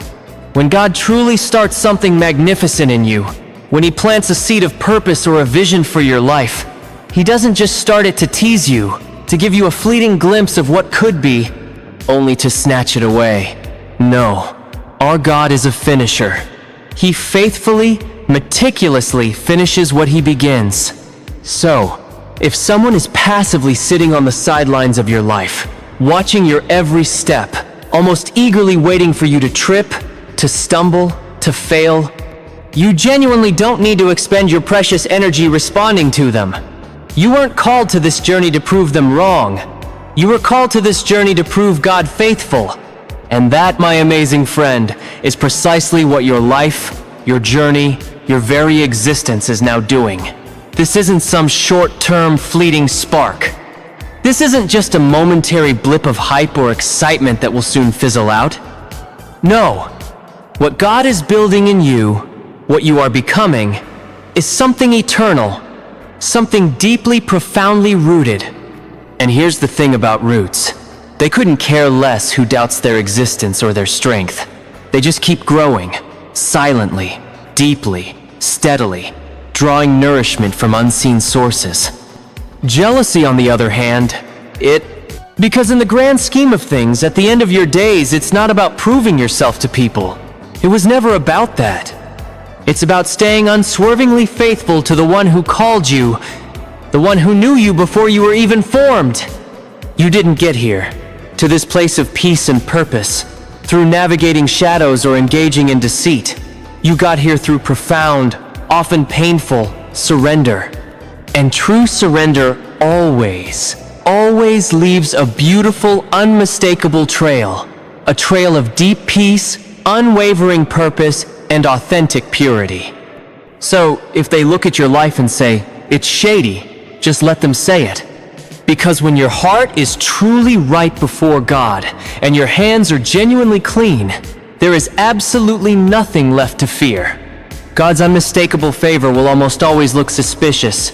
When God truly starts something magnificent in you, when He plants a seed of purpose or a vision for your life, He doesn't just start it to tease you, to give you a fleeting glimpse of what could be, only to snatch it away. No, our God is a finisher. He faithfully, meticulously finishes what He begins. So, if someone is passively sitting on the sidelines of your life, watching your every step, almost eagerly waiting for you to trip, to stumble, to fail, you genuinely don't need to expend your precious energy responding to them. You weren't called to this journey to prove them wrong. You were called to this journey to prove God faithful. And that, my amazing friend, is precisely what your life, your journey, your very existence is now doing. This isn't some short-term, fleeting spark. This isn't just a momentary blip of hype or excitement that will soon fizzle out. No, what God is building in you, what you are becoming, is something eternal, something deeply, profoundly rooted. And here's the thing about roots. They couldn't care less who doubts their existence or their strength. They just keep growing, silently, deeply, steadily, drawing nourishment from unseen sources. Jealousy, on the other hand, because in the grand scheme of things, at the end of your days, it's not about proving yourself to people. It was never about that. It's about staying unswervingly faithful to the one who called you, the one who knew you before you were even formed. You didn't get here, to this place of peace and purpose, through navigating shadows or engaging in deceit. You got here through profound, often painful, surrender. And true surrender always leaves a beautiful, unmistakable trail. A trail of deep peace, unwavering purpose, and authentic purity. So, if they look at your life and say, it's shady, just let them say it. Because when your heart is truly right before God, and your hands are genuinely clean, there is absolutely nothing left to fear. God's unmistakable favor will almost always look suspicious,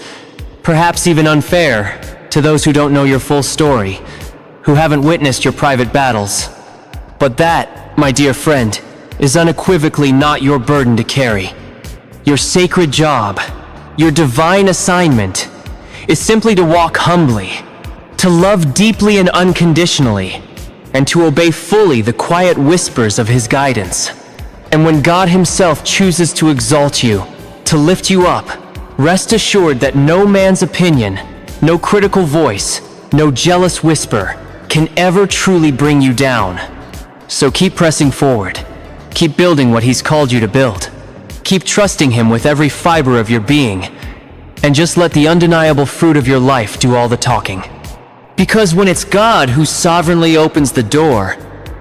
perhaps even unfair, to those who don't know your full story, who haven't witnessed your private battles. But that, my dear friend, is unequivocally not your burden to carry. Your sacred job, your divine assignment, is simply to walk humbly, to love deeply and unconditionally, and to obey fully the quiet whispers of His guidance. And when God Himself chooses to exalt you, to lift you up, rest assured that no man's opinion, no critical voice, no jealous whisper can ever truly bring you down. So keep pressing forward. Keep building what He's called you to build. Keep trusting Him with every fiber of your being, and just let the undeniable fruit of your life do all the talking. Because when it's God who sovereignly opens the door,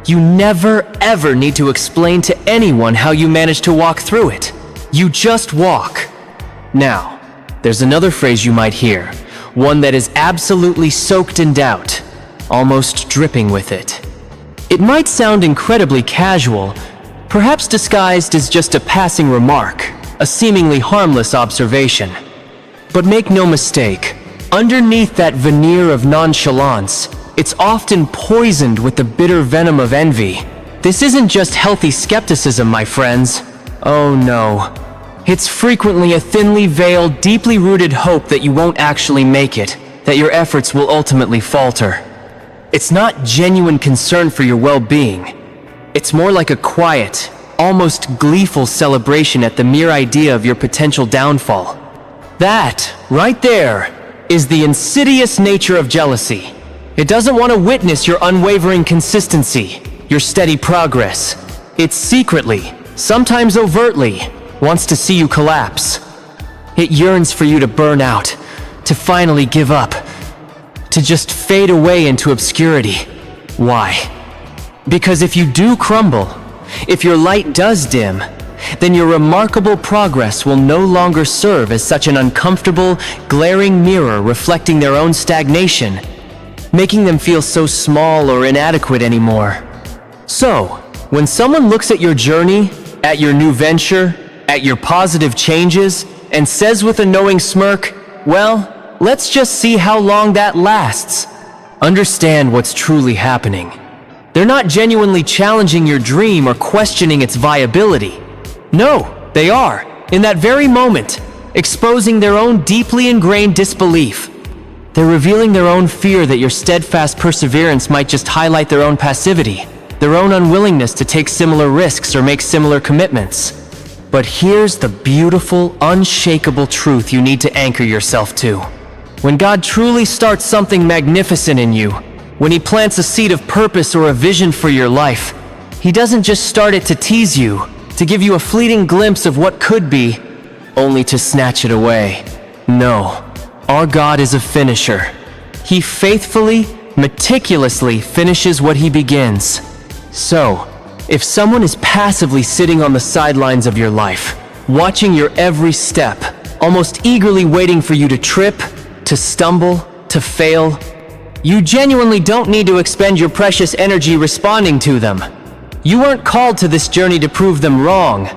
you never ever need to explain to anyone how you manage to walk through it. You just walk. Now, there's another phrase you might hear, one that is absolutely soaked in doubt, almost dripping with it. It might sound incredibly casual, perhaps disguised as just a passing remark, a seemingly harmless observation. But make no mistake, underneath that veneer of nonchalance, it's often poisoned with the bitter venom of envy. This isn't just healthy skepticism, my friends. Oh no. It's frequently a thinly veiled, deeply rooted hope that you won't actually make it, that your efforts will ultimately falter. It's not genuine concern for your well-being. It's more like a quiet, almost gleeful celebration at the mere idea of your potential downfall. That, right there, is the insidious nature of jealousy. It doesn't want to witness your unwavering consistency, your steady progress. It secretly, sometimes overtly, wants to see you collapse. It yearns for you to burn out, to finally give up, to just fade away into obscurity. Why? Because if you do crumble, if your light does dim, then your remarkable progress will no longer serve as such an uncomfortable, glaring mirror reflecting their own stagnation, making them feel so small or inadequate anymore. So, when someone looks at your journey, at your new venture, at your positive changes, and says with a knowing smirk, well, let's just see how long that lasts, understand what's truly happening. They're not genuinely challenging your dream or questioning its viability. No, they are, in that very moment, exposing their own deeply ingrained disbelief. They're revealing their own fear that your steadfast perseverance might just highlight their own passivity, their own unwillingness to take similar risks or make similar commitments. But here's the beautiful, unshakable truth you need to anchor yourself to. When God truly starts something magnificent in you, when He plants a seed of purpose or a vision for your life, He doesn't just start it to tease you, to give you a fleeting glimpse of what could be, only to snatch it away. No, our God is a finisher. He faithfully, meticulously finishes what He begins. So, if someone is passively sitting on the sidelines of your life, watching your every step, almost eagerly waiting for you to trip, to stumble, to fail, you genuinely don't need to expend your precious energy responding to them. You weren't called to this journey to prove them wrong.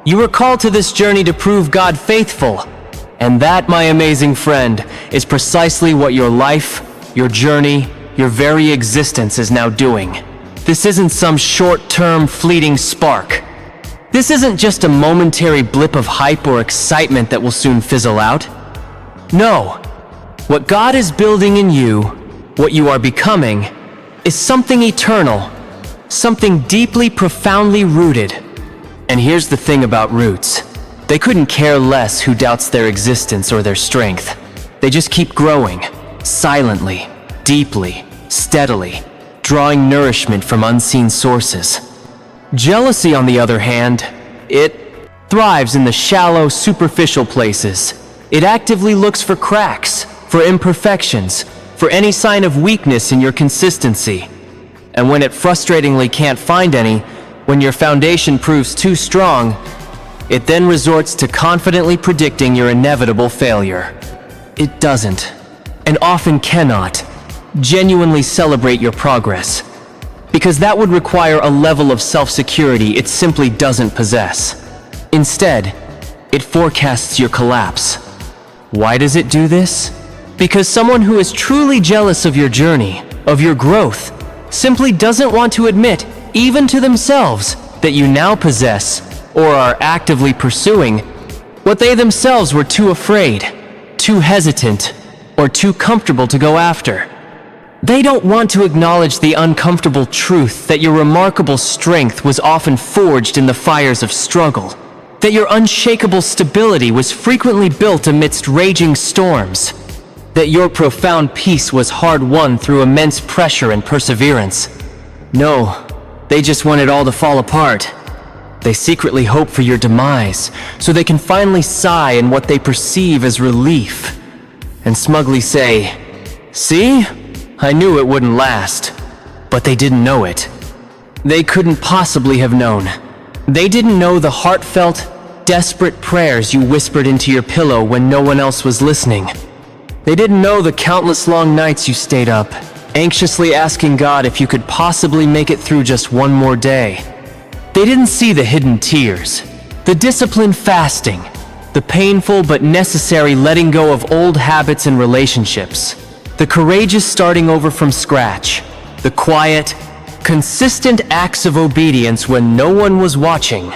You were called to this journey to prove God faithful. And that, my amazing friend, is precisely what your life, your journey, your very existence is now doing. This isn't some short-term, fleeting spark. This isn't just a momentary blip of hype or excitement that will soon fizzle out. No, what God is building in you, what you are becoming, is something eternal, something deeply, profoundly rooted. And here's the thing about roots. They couldn't care less who doubts their existence or their strength. They just keep growing, silently, deeply, steadily, drawing nourishment from unseen sources. Jealousy, on the other hand, it thrives in the shallow, superficial places. It actively looks for cracks, for imperfections, for any sign of weakness in your consistency. And when it frustratingly can't find any, when your foundation proves too strong, it then resorts to confidently predicting your inevitable failure. It doesn't, and often cannot, genuinely celebrate your progress, because that would require a level of self-security it simply doesn't possess. Instead, It forecasts your collapse. Why does it do this? Because someone who is truly jealous of your journey, of your growth, simply doesn't want to admit, even to themselves, that you now possess, or are actively pursuing, what they themselves were too afraid, too hesitant, or too comfortable to go after. They don't want to acknowledge the uncomfortable truth that your remarkable strength was often forged in the fires of struggle, that your unshakable stability was frequently built amidst raging storms, that your profound peace was hard-won through immense pressure and perseverance. No, they just want it all to fall apart. They secretly hope for your demise, so they can finally sigh in what they perceive as relief, and smugly say, "See? I knew it wouldn't last." But they didn't know it. They couldn't possibly have known. They didn't know the heartfelt, desperate prayers you whispered into your pillow when no one else was listening. They didn't know the countless long nights you stayed up, anxiously asking God if you could possibly make it through just one more day. They didn't see the hidden tears, the disciplined fasting, the painful but necessary letting go of old habits and relationships, the courageous starting over from scratch, the quiet, consistent acts of obedience when no one was watching.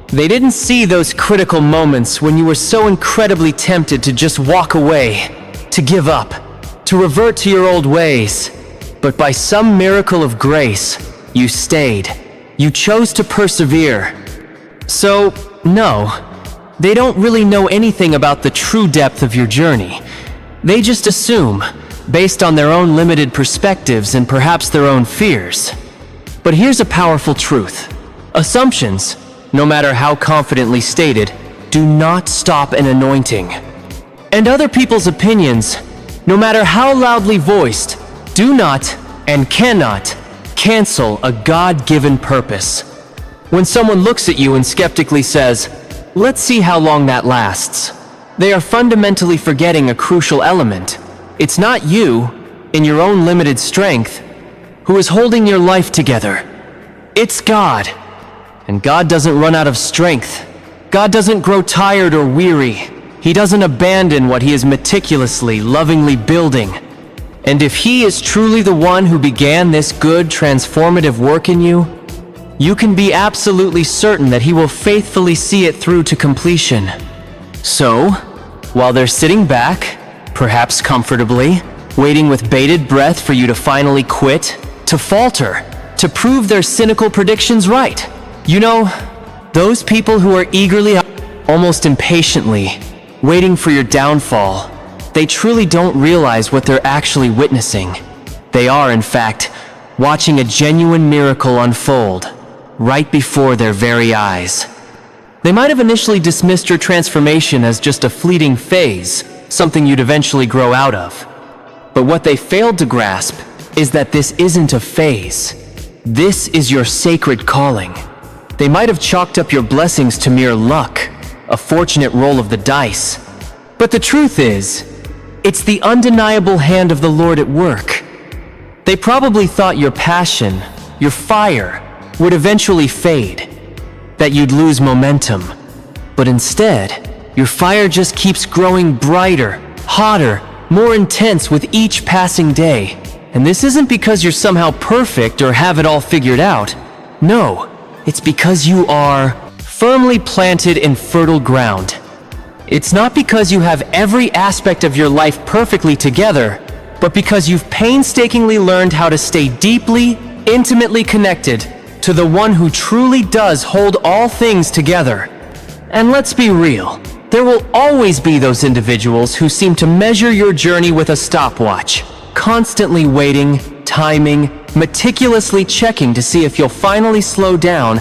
They didn't see those critical moments when you were so incredibly tempted to just walk away, to give up, to revert to your old ways. But by some miracle of grace, you stayed. You chose to persevere. So, no, they don't really know anything about the true depth of your journey. They just assume, based on their own limited perspectives and perhaps their own fears. But here's a powerful truth. Assumptions, no matter how confidently stated, do not stop an anointing. And other people's opinions, no matter how loudly voiced, do not and cannot cancel a God-given purpose. When someone looks at you and skeptically says, "Let's see how long that lasts," they are fundamentally forgetting a crucial element. It's not you, in your own limited strength, who is holding your life together. It's God. And God doesn't run out of strength. God doesn't grow tired or weary. He doesn't abandon what He is meticulously, lovingly building. And if He is truly the one who began this good, transformative work in you, you can be absolutely certain that He will faithfully see it through to completion. So, while they're sitting back, perhaps comfortably, waiting with bated breath for you to finally quit, to falter, to prove their cynical predictions right, you know, those people who are eagerly, almost impatiently, waiting for your downfall, they truly don't realize what they're actually witnessing. They are, in fact, watching a genuine miracle unfold right before their very eyes. They might have initially dismissed your transformation as just a fleeting phase, something you'd eventually grow out of. But what they failed to grasp is that this isn't a phase. This is your sacred calling. They might have chalked up your blessings to mere luck, a fortunate roll of the dice. But the truth is, it's the undeniable hand of the Lord at work. They probably thought your passion, your fire, would eventually fade, that you'd lose momentum. But instead, your fire just keeps growing brighter, hotter, more intense with each passing day. And this isn't because you're somehow perfect or have it all figured out. No, it's because you are firmly planted in fertile ground. It's not because you have every aspect of your life perfectly together, but because you've painstakingly learned how to stay deeply, intimately connected to the one who truly does hold all things together. And let's be real, there will always be those individuals who seem to measure your journey with a stopwatch, constantly waiting, timing, meticulously checking to see if you'll finally slow down,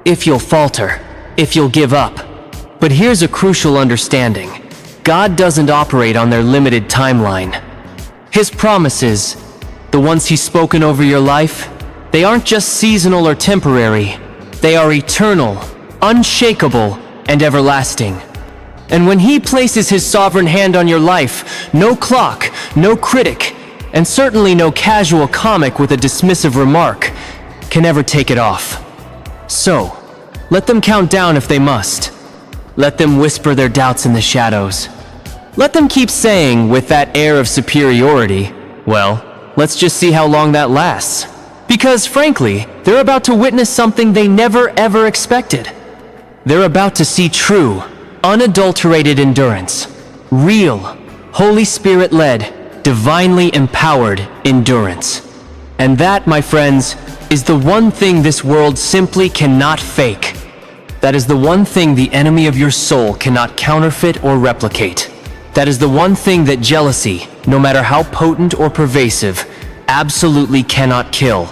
if you'll falter, if you'll give up. But here's a crucial understanding. God doesn't operate on their limited timeline. His promises, the ones He's spoken over your life, they aren't just seasonal or temporary. They are eternal, unshakable, and everlasting. And when He places His sovereign hand on your life, no clock, no critic, and certainly no casual comic with a dismissive remark can ever take it off. So, let them count down if they must. Let them whisper their doubts in the shadows. Let them keep saying, with that air of superiority, well, let's just see how long that lasts. Because, frankly, they're about to witness something they never ever expected. They're about to see true, unadulterated endurance. Real, Holy Spirit-led, divinely empowered endurance. And that, my friends, is the one thing this world simply cannot fake. That is the one thing the enemy of your soul cannot counterfeit or replicate. That is the one thing that jealousy, no matter how potent or pervasive, absolutely cannot kill.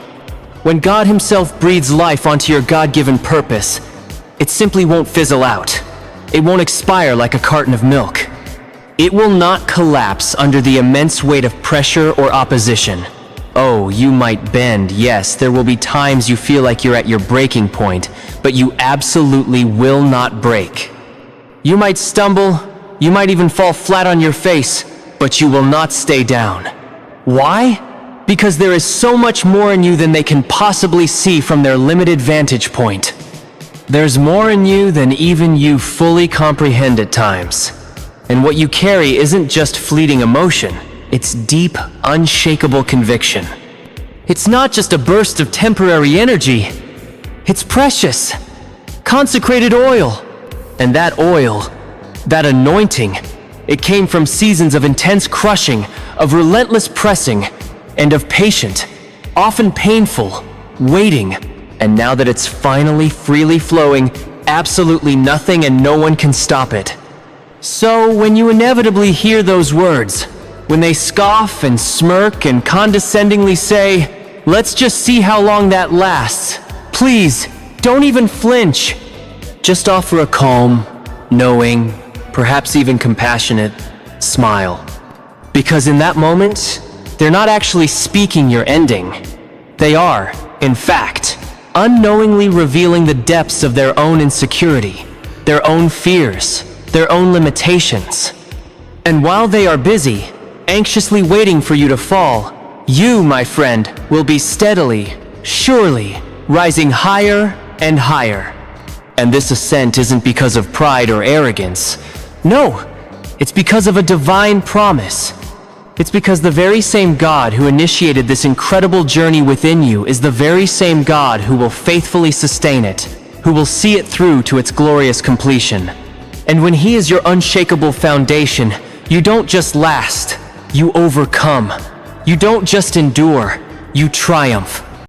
When God Himself breathes life onto your God-given purpose, it simply won't fizzle out. It won't expire like a carton of milk. It will not collapse under the immense weight of pressure or opposition. Oh, you might bend, yes, there will be times you feel like you're at your breaking point, but you absolutely will not break. You might stumble, you might even fall flat on your face, but you will not stay down. Why? Because there is so much more in you than they can possibly see from their limited vantage point. There's more in you than even you fully comprehend at times. And what you carry isn't just fleeting emotion, it's deep, unshakable conviction. It's not just a burst of temporary energy, it's precious, consecrated oil. And that oil, that anointing, it came from seasons of intense crushing, of relentless pressing, and of patient, often painful, waiting. And now that it's finally freely flowing, absolutely nothing and no one can stop it. So when you inevitably hear those words, when they scoff and smirk and condescendingly say, let's just see how long that lasts, please, don't even flinch. Just offer a calm, knowing, perhaps even compassionate smile. Because in that moment, they're not actually speaking your ending. They are, in fact, unknowingly revealing the depths of their own insecurity, their own fears, their own limitations. And while they are busy, anxiously waiting for you to fall, you, my friend, will be steadily, surely, rising higher and higher. And this ascent isn't because of pride or arrogance. No, it's because of a divine promise. It's because the very same God who initiated this incredible journey within you is the very same God who will faithfully sustain it, who will see it through to its glorious completion. And when He is your unshakable foundation, you don't just last, you overcome. You don't just endure, you triumph.